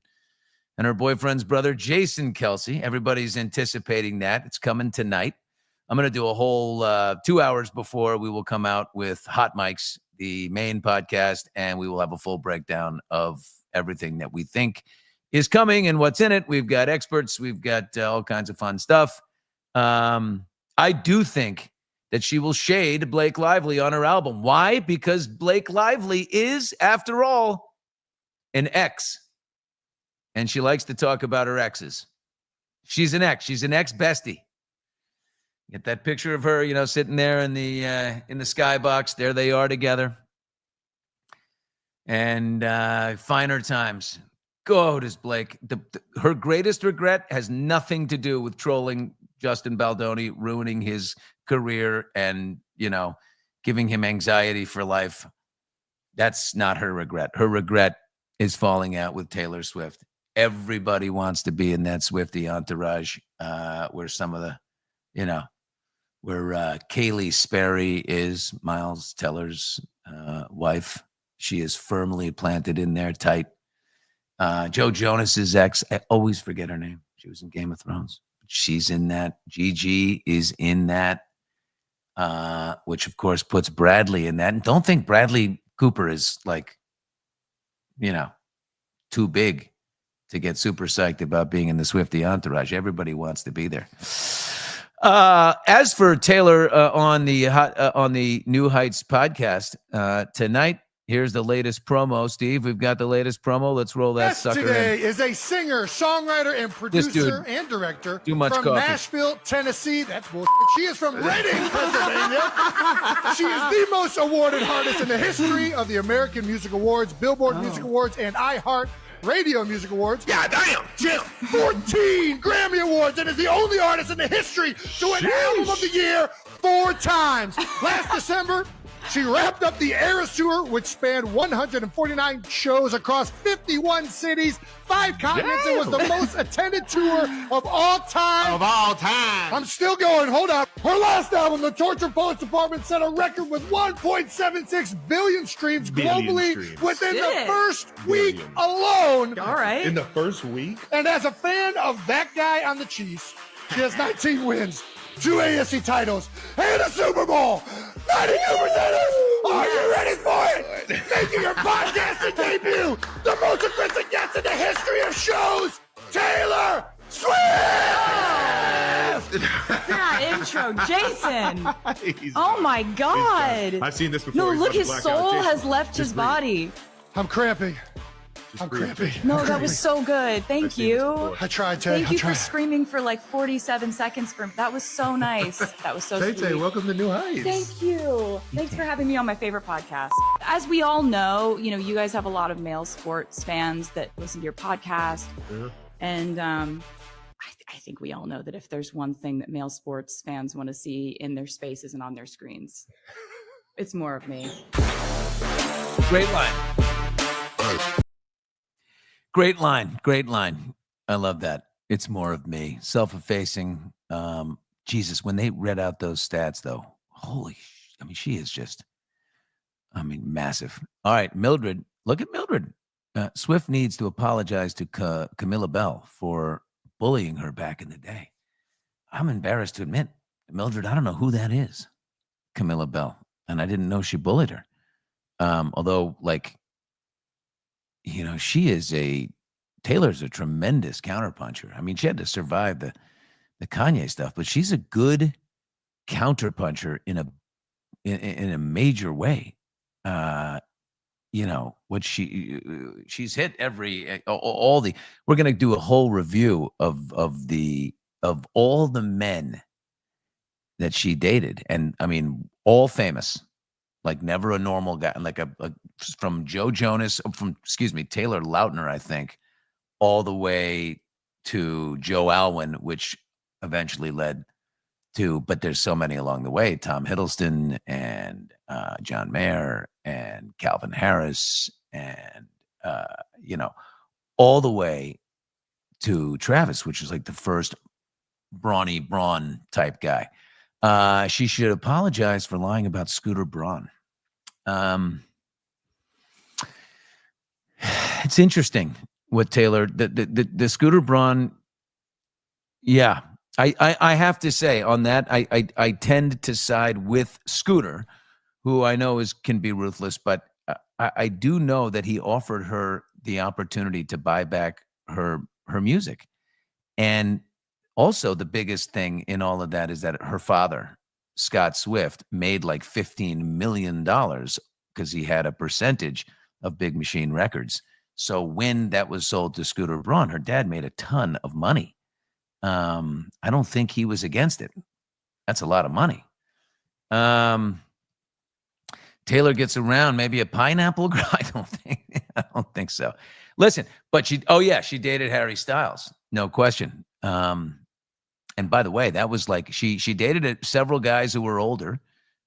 Speaker 1: her boyfriend's brother, Jason Kelce. Everybody's anticipating that. It's coming tonight. I'm going to do a whole 2 hours before we will come out with Hot Mics, the Maine podcast, and we will have a full breakdown of everything that we think is coming and what's in it. We've got experts. We've got all kinds of fun stuff. I do think that she will shade Blake Lively on her album. Why? Because Blake Lively is, after all, an ex. And she likes to talk about her exes. She's an ex. She's an ex-bestie. Get that picture of her, sitting there in the skybox. There they are together. And finer times. God, does Blake. Her greatest regret has nothing to do with trolling Justin Baldoni, ruining his career and, giving him anxiety for life. That's not her regret. Her regret is falling out with Taylor Swift. Everybody wants to be in that Swifty entourage where some of the, where Kaylee Sperry is, Miles Teller's wife. She is firmly planted in there tight. Joe Jonas's ex, I always forget her name. She was in Game of Thrones. She's in that. Gigi is in that, which of course puts Bradley in that. And don't think Bradley Cooper is like, too big to get super psyched about being in the Swifty entourage. Everybody wants to be there. As for Taylor on the New Heights podcast tonight, here's the latest promo. Steve, we've got the latest promo. Let's roll that sucker
Speaker 6: today
Speaker 1: in.
Speaker 6: is a singer, songwriter, and producer and director
Speaker 1: Too much
Speaker 6: from
Speaker 1: coffee.
Speaker 6: Nashville, Tennessee. That's bullshit. She is from Reading, Pennsylvania. She is the most awarded artist in the history of the American Music Awards, Billboard Music Awards, and iHeart Radio Music Awards.
Speaker 7: Yeah, damn.
Speaker 6: She has 14 Grammy Awards and is the only artist in the history to win Album of the Year 4 times. Last December, she wrapped up the Eras Tour, which spanned 149 shows across 51 cities, 5 continents, and was the most attended tour of all time. I'm still going. Hold up. Her last album, The Torture Poets Department, set a record with 1.76 billion streams globally within the first week alone.
Speaker 8: All right.
Speaker 7: In the first week?
Speaker 6: And as a fan of that guy on the Chiefs, she has 19 wins, 2 AFC titles, and a Super Bowl. 92%ers, are you ready for it? Making her podcasting debut, the most aggressive guest in the history of shows, Taylor Swift!
Speaker 8: That intro, Jason. Oh my God.
Speaker 7: I've seen this before.
Speaker 8: No,
Speaker 7: He's
Speaker 8: look,
Speaker 7: about to
Speaker 8: his
Speaker 7: black out.
Speaker 8: soul
Speaker 7: Jason,
Speaker 8: has left
Speaker 7: just
Speaker 8: his
Speaker 7: breathe.
Speaker 8: body.
Speaker 6: I'm cramping. I'm
Speaker 7: breathe,
Speaker 6: cramping.
Speaker 7: Jason.
Speaker 8: No, that was so good. Thank
Speaker 7: I've seen this
Speaker 8: you.
Speaker 7: before.
Speaker 6: I tried, Tay.
Speaker 8: Thank
Speaker 6: I
Speaker 8: you for
Speaker 6: tried.
Speaker 8: screaming for like 47 seconds. That was so nice. That was so
Speaker 7: Tay-Tay,
Speaker 8: sweet.
Speaker 7: welcome to New Heights.
Speaker 8: Thank you. Thanks for having me on my favorite podcast. As we all know, you guys have a lot of male sports fans that listen to your podcast.
Speaker 7: Yeah.
Speaker 8: And I think we all know that if there's one thing that male sports fans want to see in their spaces and on their screens, it's more of me.
Speaker 1: Great line. Great line. Great line. I love that. It's more of me. Self-effacing. Jesus, when they read out those stats, though, she is just, massive. All right, Mildred. Look at Mildred. Swift needs to apologize to Camilla Bell for bullying her back in the day. I'm embarrassed to admit, Mildred, I don't know who that is, Camilla Bell. And I didn't know she bullied her. Although, Taylor's a tremendous counterpuncher. I mean, she had to survive the Kanye stuff, but she's a good counterpuncher in a major way. What she's hit we're going to do a whole review of the of all the men that she dated, and I mean, all famous, like never a normal guy, like a from Joe Jonas, Taylor Lautner, I think, all the way to Joe Alwyn, which eventually led to, but there's so many along the way, Tom Hiddleston and John Mayer and Calvin Harris and, all the way to Travis, which is like the first brawny brawn type guy. She should apologize for lying about Scooter Braun. It's interesting what Taylor, the Scooter Braun. Yeah, I have to say on that, I tend to side with Scooter, who I know can be ruthless, but I do know that he offered her the opportunity to buy back her music. And also the biggest thing in all of that is that her father, Scott Swift, made like $15 million because he had a percentage of Big Machine Records. So when that was sold to Scooter Braun, her dad made a ton of money. I don't think he was against it. That's a lot of money. Taylor gets around maybe a pineapple girl. I don't think so. Listen, but she dated Harry Styles, no question. And by the way, that was like she dated several guys who were older,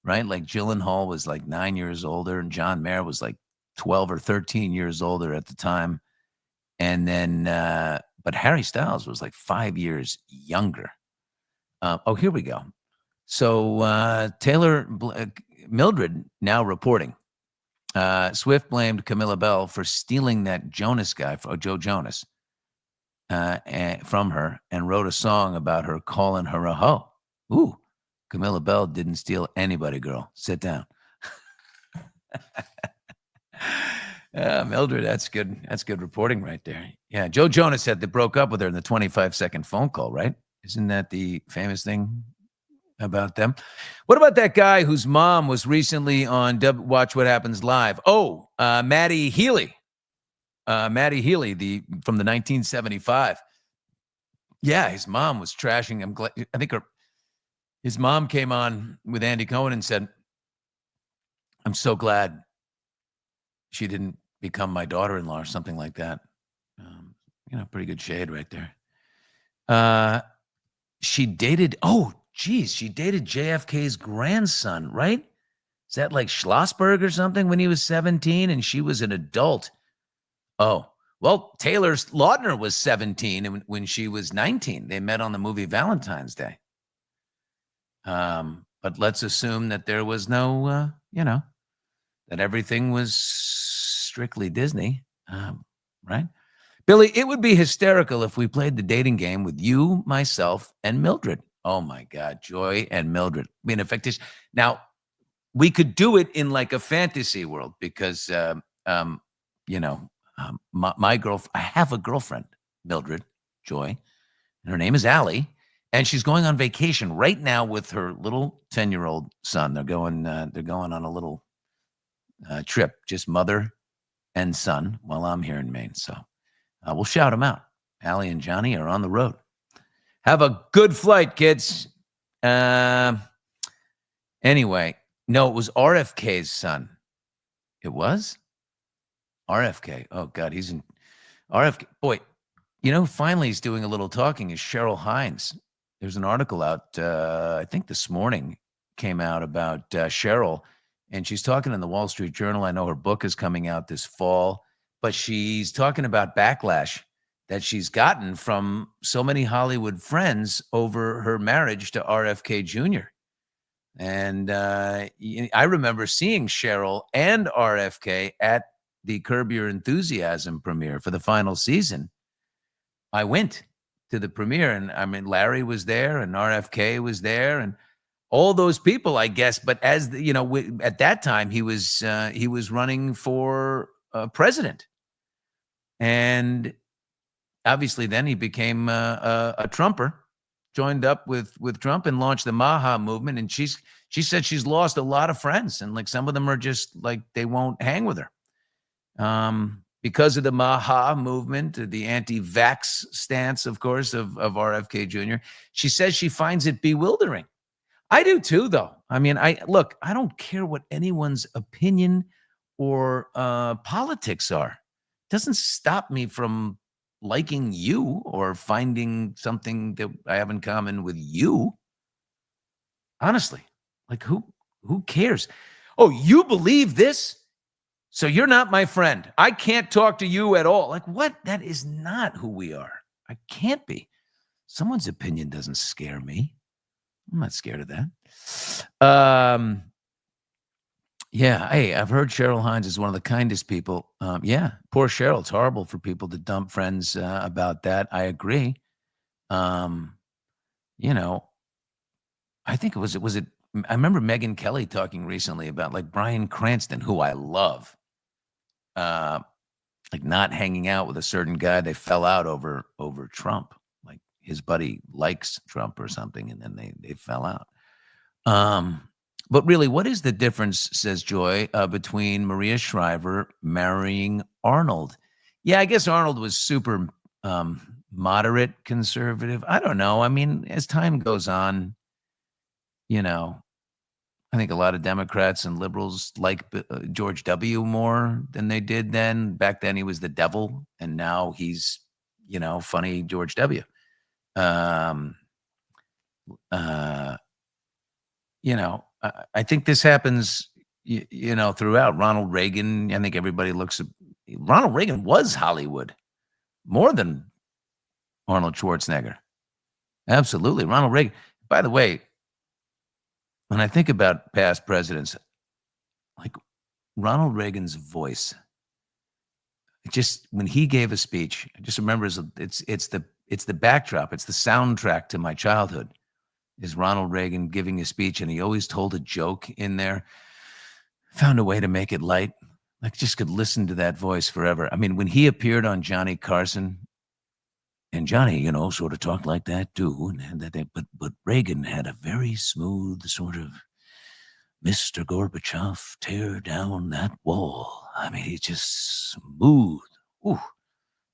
Speaker 1: right? Like Gyllenhaal was like 9 years older, and John Mayer was like 12 or 13 years older at the time. And then, but Harry Styles was like 5 years younger. Here we go. So Mildred now reporting. Swift blamed Camilla Bell for stealing that Jonas guy, Joe Jonas, from her, and wrote a song about her calling her a hoe. Ooh, Camilla Bell didn't steal anybody, girl. Sit down. Mildred, that's good. That's good reporting right there. Yeah, Joe Jonas said they broke up with her in the 25-second phone call, right? Isn't that the famous thing about them? What about that guy whose mom was recently on Watch What Happens Live? Oh, Maddie Healy. Maddie Healy, from the 1975. Yeah, his mom was trashing him. I think his mom came on with Andy Cohen and said, "I'm so glad she didn't become my daughter-in-law," or something like that. Pretty good shade right there. She dated JFK's grandson, right? Is that like Schlossberg or something when he was 17 and she was an adult? Oh, well, Taylor Lautner was 17 when she was 19. They met on the movie Valentine's Day. But let's assume that there was no, that everything was strictly Disney, right? Billy, it would be hysterical if we played the dating game with you, myself, and Mildred. Oh my God, Joy and Mildred. Being fictitious. Now, we could do it in like a fantasy world because, my girlfriend, I have a girlfriend, Mildred, Joy, and her name is Allie, and she's going on vacation right now with her little 10-year-old son. They're going on a little trip, just mother and son, while I'm here in Maine. So we'll shout them out. Allie and Johnny are on the road. Have a good flight, kids. Anyway, no, it was RFK's son. It was? RFK. Oh, God, he's in RFK. Boy, finally he's doing a little talking is Cheryl Hines. There's an article out, I think this morning, came out about Cheryl, and she's talking in the Wall Street Journal. I know her book is coming out this fall, but she's talking about backlash that she's gotten from so many Hollywood friends over her marriage to RFK Jr. And I remember seeing Cheryl and RFK at the Curb Your Enthusiasm premiere for the final season. I went to the premiere, and I mean, Larry was there and RFK was there and all those people, I guess. But as at that time, he was running for president, and obviously then he became a Trumper, joined up with Trump and launched the Maha movement. And she said she's lost a lot of friends, and like some of them are just like they won't hang with her. because of the Maha movement, the anti-vax stance, of course, of RFK Jr., she says she finds it bewildering. I do too, though. I mean, I don't care what anyone's opinion or politics are. It doesn't stop me from liking you or finding something that I have in common with you. Honestly, like who cares? Oh, you believe this? So you're not my friend. I can't talk to you at all. Like what? That is not who we are. I can't be. Someone's opinion doesn't scare me. I'm not scared of that. Yeah. Hey, I've heard Cheryl Hines is one of the kindest people. Yeah. Poor Cheryl. It's horrible for people to dump friends about that. I agree. You know, I think was it, I remember Megyn Kelly talking recently about like Bryan Cranston, who I love. Like not hanging out with a certain guy. They fell out over Trump. Like his buddy likes Trump or something, and then they fell out. But really, what is the difference, says Joy, between Maria Shriver marrying Arnold? Yeah, I guess Arnold was super moderate conservative. I don't know. I mean, as time goes on, you know, I think a lot of Democrats and liberals like George W. more than they did then. Back then, he was the devil, and now he's, you know, funny George W. You know, I think this happens, you know, throughout. Ronald Reagan, I think everybody looks at Ronald Reagan was Hollywood more than Arnold Schwarzenegger. Absolutely. Ronald Reagan. By the way, when I think about past presidents, like Ronald Reagan's voice, just when he gave a speech, I just remember it's the backdrop, it's the soundtrack to my childhood. Is Ronald Reagan giving a speech, and he always told a joke in there, found a way to make it light. Like just could listen to that voice forever. I mean, when he appeared on Johnny Carson, and Johnny, you know, sort of talked like that too, but Reagan had a very smooth sort of Mr. Gorbachev, tear down that wall. I mean, he's just smooth. Ooh,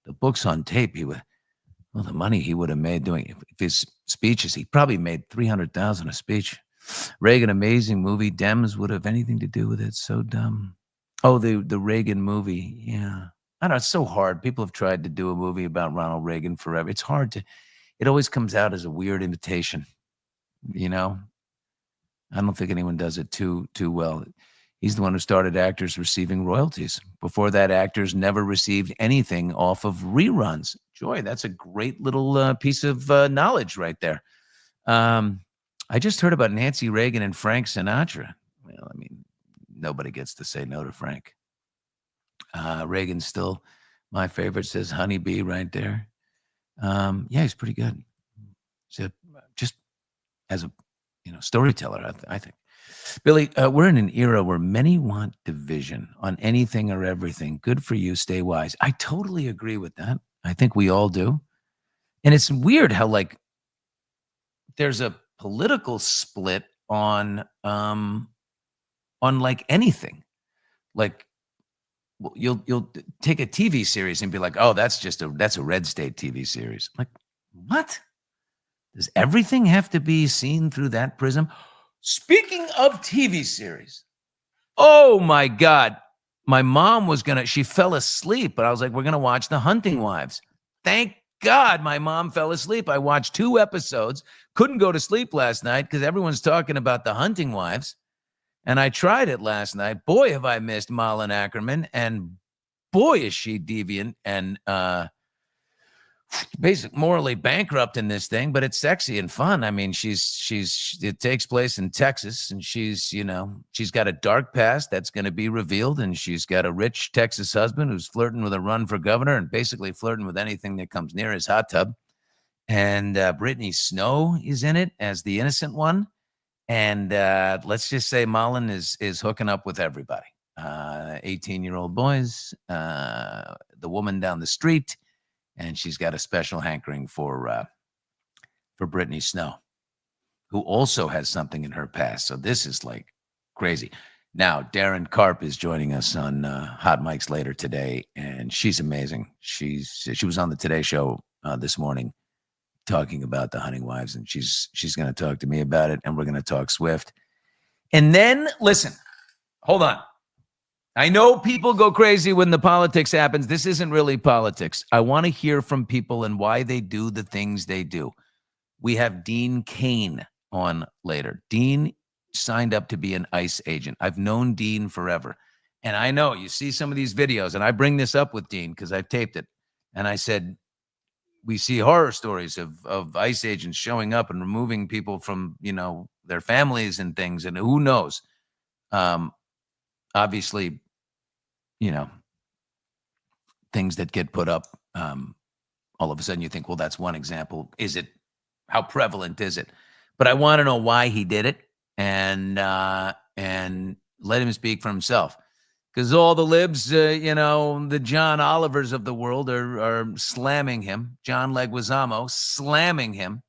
Speaker 1: the books on tape, the money he would have made doing if his speeches, he probably made $300,000 a speech. Reagan, amazing movie. Dems would have anything to do with it. So dumb. Oh, the Reagan movie. Yeah. I don't know. It's so hard. People have tried to do a movie about Ronald Reagan forever. It's hard it always comes out as a weird imitation. You know, I don't think anyone does it too well. He's the one who started actors receiving royalties. Before that, actors never received anything off of reruns. Joy, that's a great little piece of knowledge right there. I just heard about Nancy Reagan and Frank Sinatra. Well, I mean, nobody gets to say no to Frank. Reagan's still my favorite, says Honeybee right there. Yeah, he's pretty good. So just as a storyteller, I think. Billy, we're in an era where many want division on anything or everything. Good for you. Stay wise. I totally agree with that. I think we all do. And it's weird how like there's a political split on like anything. Like you'll take a TV series and be like, oh, that's a red state TV series. Like, what? Does everything have to be seen through that prism? Speaking of TV series, oh my God, my mom she fell asleep, but I was like, we're going to watch The Hunting Wives. Thank God my mom fell asleep. I watched 2 episodes, couldn't go to sleep last night because everyone's talking about The Hunting Wives. And I tried it last night. Boy, have I missed Malin Ackerman, and boy, is she deviant and basically morally bankrupt in this thing, but it's sexy and fun. I mean, it takes place in Texas, and she's got a dark past that's going to be revealed, and she's got a rich Texas husband who's flirting with a run for governor and basically flirting with anything that comes near his hot tub. And Brittany Snow is in it as the innocent one. And let's just say Malin is hooking up with everybody. 18-year-old boys, the woman down the street, and she's got a special hankering for Brittany Snow, who also has something in her past. So this is like crazy. Now, Darren Karp is joining us on Hot Mics later today, and she's amazing. She was on the Today Show this morning talking about the hunting wives, and she's going to talk to me about it, and we're going to talk Swift. And then, listen, hold on. I know people go crazy when the politics happens. This isn't really politics. I want to hear from people and why they do the things they do. We have Dean Cain on later. Dean signed up to be an ICE agent. I've known Dean forever. And I know you see some of these videos, and I bring this up with Dean because I've taped it. And I said, we see horror stories of ICE agents showing up and removing people from, their families and things. And who knows? Obviously, things that get put up, all of a sudden you think, well, that's one example. How prevalent is it? But I want to know why he did it. And let him speak for himself, because all the libs, the John Olivers of the world are slamming him. John Leguizamo slamming him.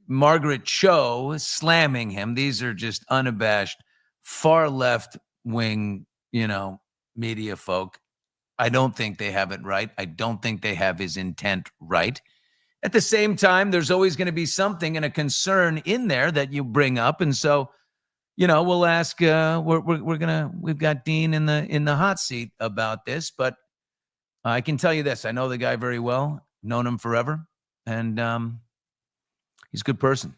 Speaker 1: Margaret Cho slamming him. These are just unabashed, far left wing, media folk. I don't think they have it right. I don't think they have his intent right. At the same time, there's always going to be something and a concern in there that you bring up. And so, we'll ask, we've got Dean in the hot seat about this, but I can tell you this. I know the guy very well, known him forever. And he's a good person.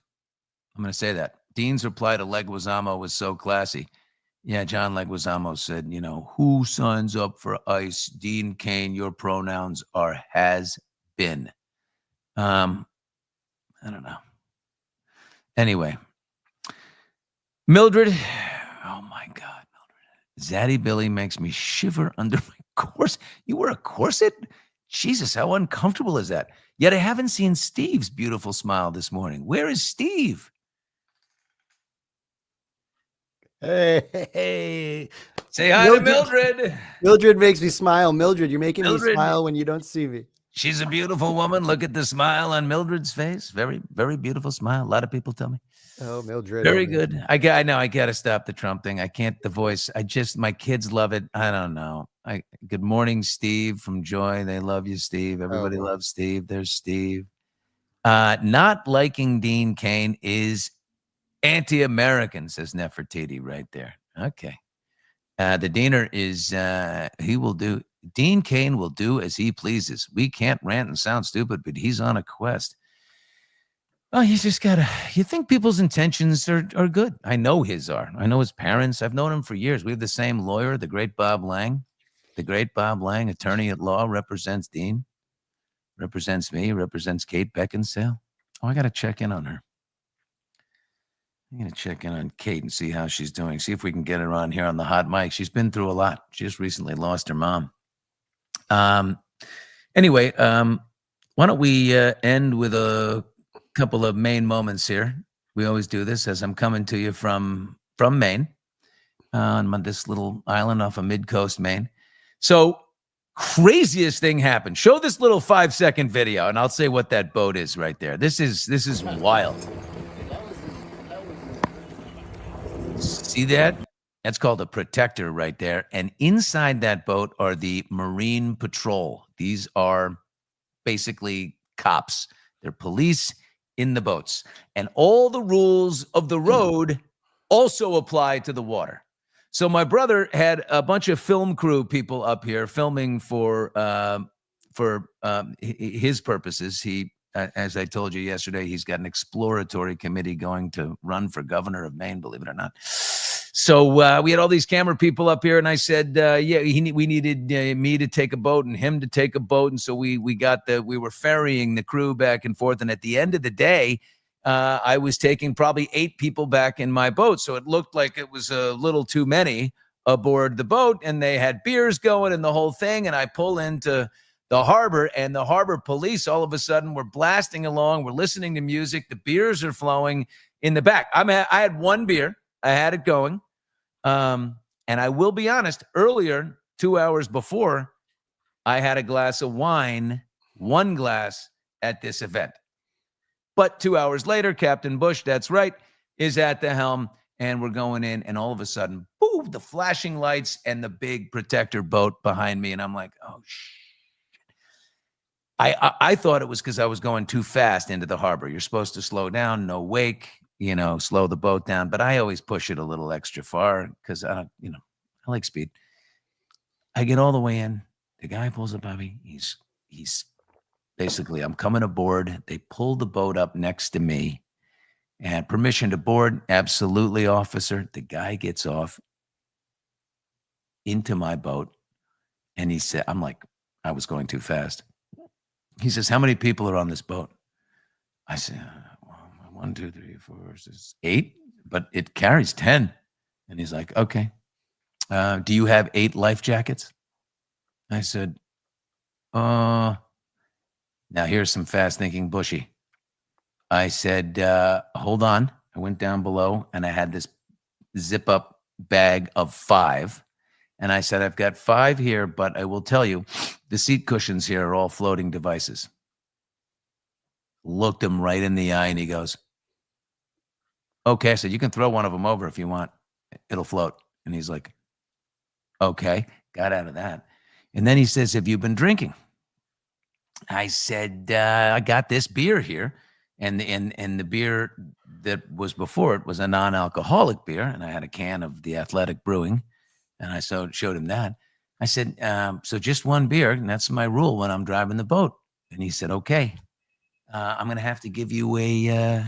Speaker 1: I'm going to say that. Dean's reply to Leguizamo was so classy. Yeah, John Leguizamo said, who signs up for ICE? Dean Cain, your pronouns are has been. I don't know. Anyway, Mildred, oh my God, Mildred. Zaddy Billy makes me shiver under my corset. You wear a corset? Jesus, how uncomfortable is that? Yet I haven't seen Steve's beautiful smile this morning. Where is Steve?
Speaker 2: Hey.
Speaker 1: Say hi to Mildred.
Speaker 2: Mildred makes me smile. Mildred, you're making
Speaker 1: Mildred.
Speaker 2: me smile when you don't see me.
Speaker 1: She's a beautiful woman. Look at the smile on Mildred's face. Very, very beautiful smile. A lot of people tell me.
Speaker 2: Oh, Mildred.
Speaker 1: Very good. I know I got to stop the Trump thing. I can't, the voice. My kids love it. I don't know. Good morning, Steve from Joy. They love you, Steve. Everybody loves Steve. There's Steve. Not liking Dean Cain is anti-American, says Nefertiti right there. Okay. The Diener is, Dean Cain will do as he pleases. We can't rant and sound stupid, but he's on a quest. Well, you just gotta, you think people's intentions are good. I know his are. I know his parents. I've known him for years. We have the same lawyer, the great Bob Lang. The great Bob Lang, attorney at law, represents Dean, represents me, represents Kate Beckinsale. Oh, I got to check in on her. I'm going to check in on Kate and see how she's doing. See if we can get her on here on the hot mic. She's been through a lot. She just recently lost her mom. Anyway, why don't we end with a couple of Maine moments here. We always do this as I'm coming to you from Maine, on this little island off of mid-coast Maine. So craziest thing happened. Show this little 5-second video, and I'll say what that boat is right there. This is wild. See that? That's called a protector right there. And inside that boat are the Marine Patrol. These are basically cops. They're police in the boats. And all the rules of the road also apply to the water. So my brother had a bunch of film crew people up here filming for his purposes. He, as I told you yesterday, he's got an exploratory committee going to run for governor of Maine, believe it or not. So we had all these camera people up here, and I said, we needed me to take a boat and him to take a boat. And so we were ferrying the crew back and forth. And at the end of the day, I was taking probably 8 people back in my boat. So it looked like it was a little too many aboard the boat, and they had beers going and the whole thing. And I pull into the harbor, and the harbor police all of a sudden were blasting along. We're listening to music. The beers are flowing in the back. I had one beer. I had it going. And I will be honest, earlier, 2 hours before, I had a glass of wine, 1 glass at this event. But 2 hours later, Captain Bush, that's right, is at the helm, and we're going in, and all of a sudden, boom, the flashing lights and the big protector boat behind me. And I'm like, oh, shit. I thought it was because I was going too fast into the harbor. You're supposed to slow down, no wake, slow the boat down. But I always push it a little extra far because I like speed. I get all the way in. The guy pulls up, Bobby. He's basically, I'm coming aboard. They pull the boat up next to me. And permission to board? Absolutely, officer. The guy gets off into my boat. And he said, I'm like, I was going too fast. He says, how many people are on this boat? I said, 1, 2, 3, 4, 6, 8, but it carries 10. And he's like, okay. Do you have 8 life jackets? I said, now here's some fast thinking Bushy. I said, hold on. I went down below and I had this zip up bag of 5. And I said, I've got 5 here, but I will tell you, the seat cushions here are all floating devices. Looked him right in the eye and he goes, okay. I said, you can throw one of them over if you want. It'll float. And he's like, okay. Got out of that. And then he says, have you been drinking? I said, I got this beer here. And the beer that was before it was a non-alcoholic beer. And I had a can of the Athletic Brewing. And I showed him that. I said, so just one beer, and that's my rule when I'm driving the boat. And he said, okay, I'm going to have to give you a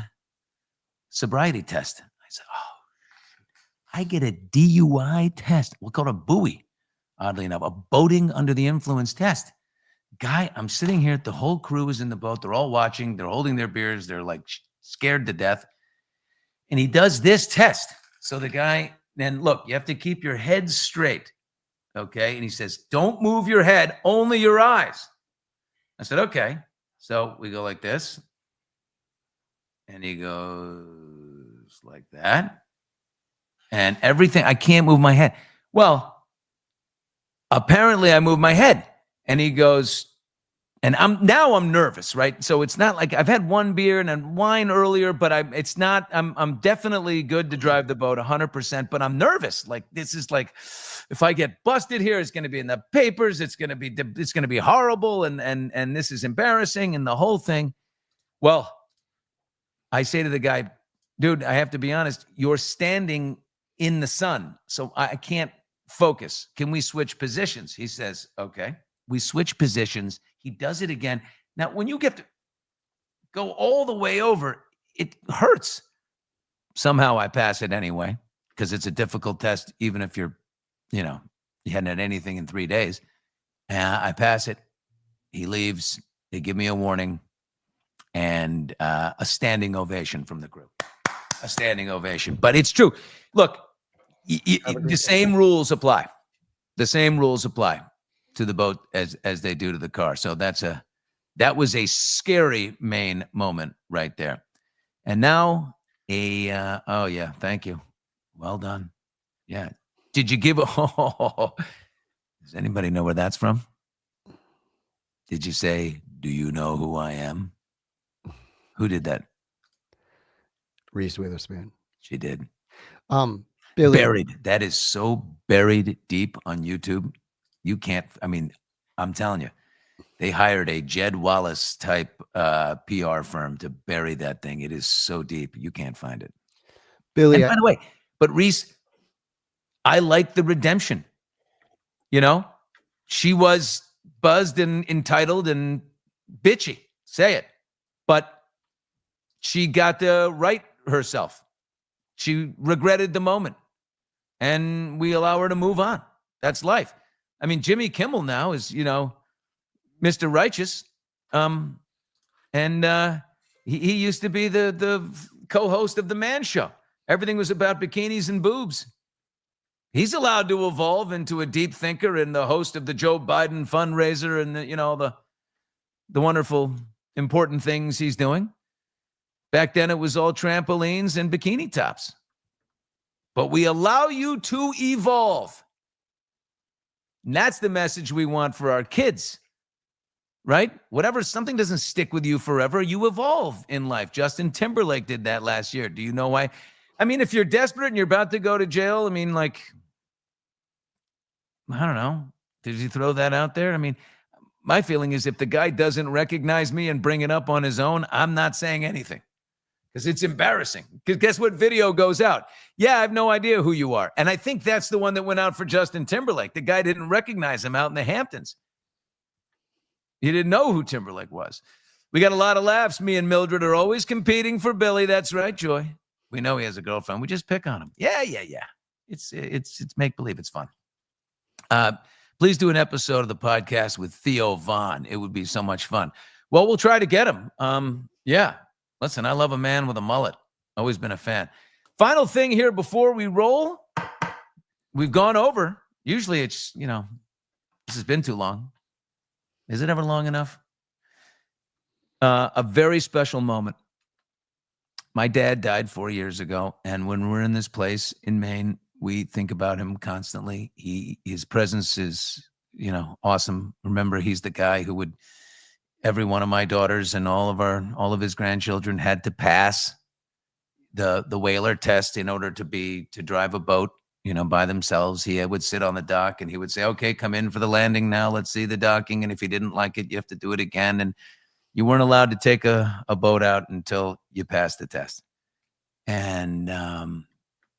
Speaker 1: sobriety test. I said, oh, I get a DUI test. We'll call it a buoy, oddly enough, a boating under the influence test. Guy, I'm sitting here. The whole crew is in the boat. They're all watching. They're holding their beers. They're like scared to death. And he does this test. So the guy... Then look, you have to keep your head straight, okay? And he says, don't move your head, only your eyes. I said, okay. So we go like this. And he goes like that. And everything, I can't move my head. Well, apparently I move my head. And he goes, and I'm nervous, right? So it's not like I've had one beer and then wine earlier, but I'm definitely good to drive the boat 100%, but I'm nervous. Like, this is like, if I get busted here, it's going to be in the papers. It's going to be horrible. And this is embarrassing and the whole thing. Well, I say to the guy, dude, I have to be honest. You're standing in the sun, so I can't focus. Can we switch positions? He says, okay. We switch positions. He does it again. Now, when you get to go all the way over, it hurts. Somehow I pass it anyway, because it's a difficult test, even if you hadn't had anything in 3 days. I pass it. He leaves. They give me a warning and a standing ovation from the crew. A standing ovation. But it's true. Look, the same rules apply. The same rules apply to the boat as they do to the car. So that was a scary Maine moment right there. And now oh yeah, thank you. Well done. Yeah. Did you give does anybody know where that's from? Did you say, do you know who I am? Who did that?
Speaker 2: Reese Witherspoon.
Speaker 1: She did.
Speaker 2: Billy.
Speaker 1: Buried. That is so buried deep on YouTube. You can't, I'm telling you, they hired a Jed Wallace type PR firm to bury that thing. It is so deep. You can't find it.
Speaker 2: Billy.
Speaker 1: And by the way, but Reese, I like the redemption. She was buzzed and entitled and bitchy. Say it. But she got to right herself. She regretted the moment. And we allow her to move on. That's life. Jimmy Kimmel now is, Mr. Righteous. And he used to be the co-host of the Man Show. Everything was about bikinis and boobs. He's allowed to evolve into a deep thinker and the host of the Joe Biden fundraiser and the wonderful, important things he's doing. Back then, it was all trampolines and bikini tops. But we allow you to evolve. And that's the message we want for our kids, right? Whatever, something doesn't stick with you forever, you evolve in life. Justin Timberlake did that last year. Do you know why? I mean, if you're desperate and you're about to go to jail, I mean, like, I don't know. Did you throw that out there? I mean, my feeling is if the guy doesn't recognize me and bring it up on his own, I'm not saying anything because it's embarrassing. Because guess what video goes out? Yeah, I have no idea who you are. And I think that's the one that went out for Justin Timberlake. The guy didn't recognize him out in the Hamptons. He didn't know who Timberlake was. We got a lot of laughs. Me and Mildred are always competing for Billy. That's right, Joy. We know he has a girlfriend. We just pick on him. Yeah. It's make-believe. It's fun. Please do an episode of the podcast with Theo Von. It would be so much fun. Well, we'll try to get him. Yeah. Listen, I love a man with a mullet. Always been a fan. Final thing here before we roll. We've gone over. Usually it's, this has been too long. Is it ever long enough? A very special moment. My dad died 4 years ago, and when we're in this place in Maine, we think about him constantly. His presence is, awesome. Remember, he's the guy who would, every one of my daughters and all of his grandchildren had to pass the whaler test in order to drive a boat, by themselves. He would sit on the dock and he would say, okay, come in for the landing now. Let's see the docking. And if you didn't like it, you have to do it again. And you weren't allowed to take a boat out until you passed the test. And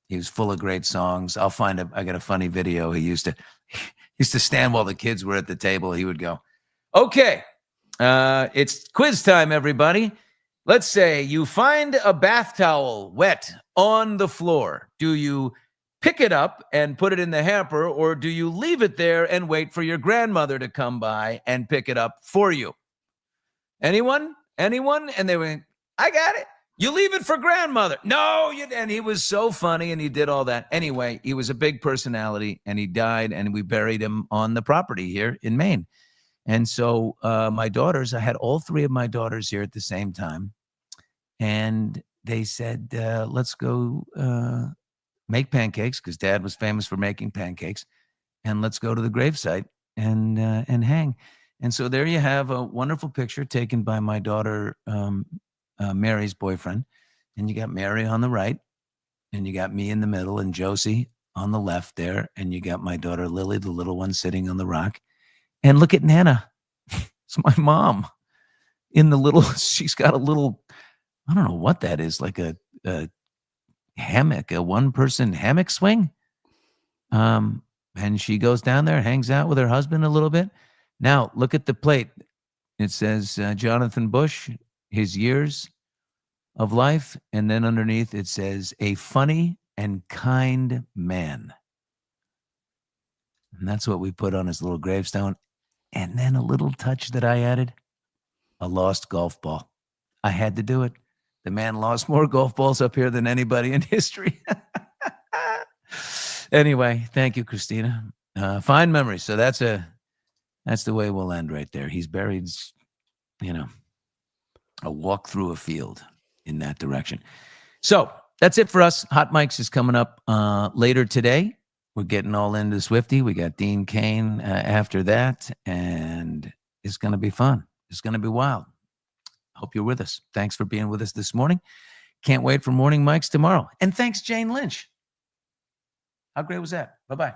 Speaker 1: he was full of great songs. I got a funny video. He used to stand while the kids were at the table. He would go, okay, it's quiz time, everybody. Let's say you find a bath towel wet on the floor. Do you pick it up and put it in the hamper, or do you leave it there and wait for your grandmother to come by and pick it up for you? Anyone? And they went, I got it. You leave it for grandmother. No, and he was so funny and he did all that. Anyway, he was a big personality and he died and we buried him on the property here in Maine. And so my daughters, I had all three of my daughters here at the same time. And they said, let's go make pancakes because Dad was famous for making pancakes. And let's go to the gravesite and hang. And so there you have a wonderful picture taken by my daughter, Mary's boyfriend. And you got Mary on the right, and you got me in the middle, and Josie on the left there. And you got my daughter, Lily, the little one, sitting on the rock. And look at Nana. It's my mom she's got a little, I don't know what that is, like a hammock, a one-person hammock swing. And she goes down there, hangs out with her husband a little bit. Now, look at the plate. It says Jonathan Bush, his years of life. And then underneath it says, a funny and kind man. And that's what we put on his little gravestone. And then a little touch that I added, a lost golf ball. I had to do it. The man lost more golf balls up here than anybody in history. Anyway, thank you, Christina. Fine memory. So that's the way we'll end right there. He's buried, a walk through a field in that direction. So that's it for us. Hot Mics is coming up later today. We're getting all into Swifty. We got Dean Cain after that, and it's going to be fun. It's going to be wild. Hope you're with us. Thanks for being with us this morning. Can't wait for Morning Mics tomorrow. And thanks, Jane Lynch. How great was that? Bye-bye.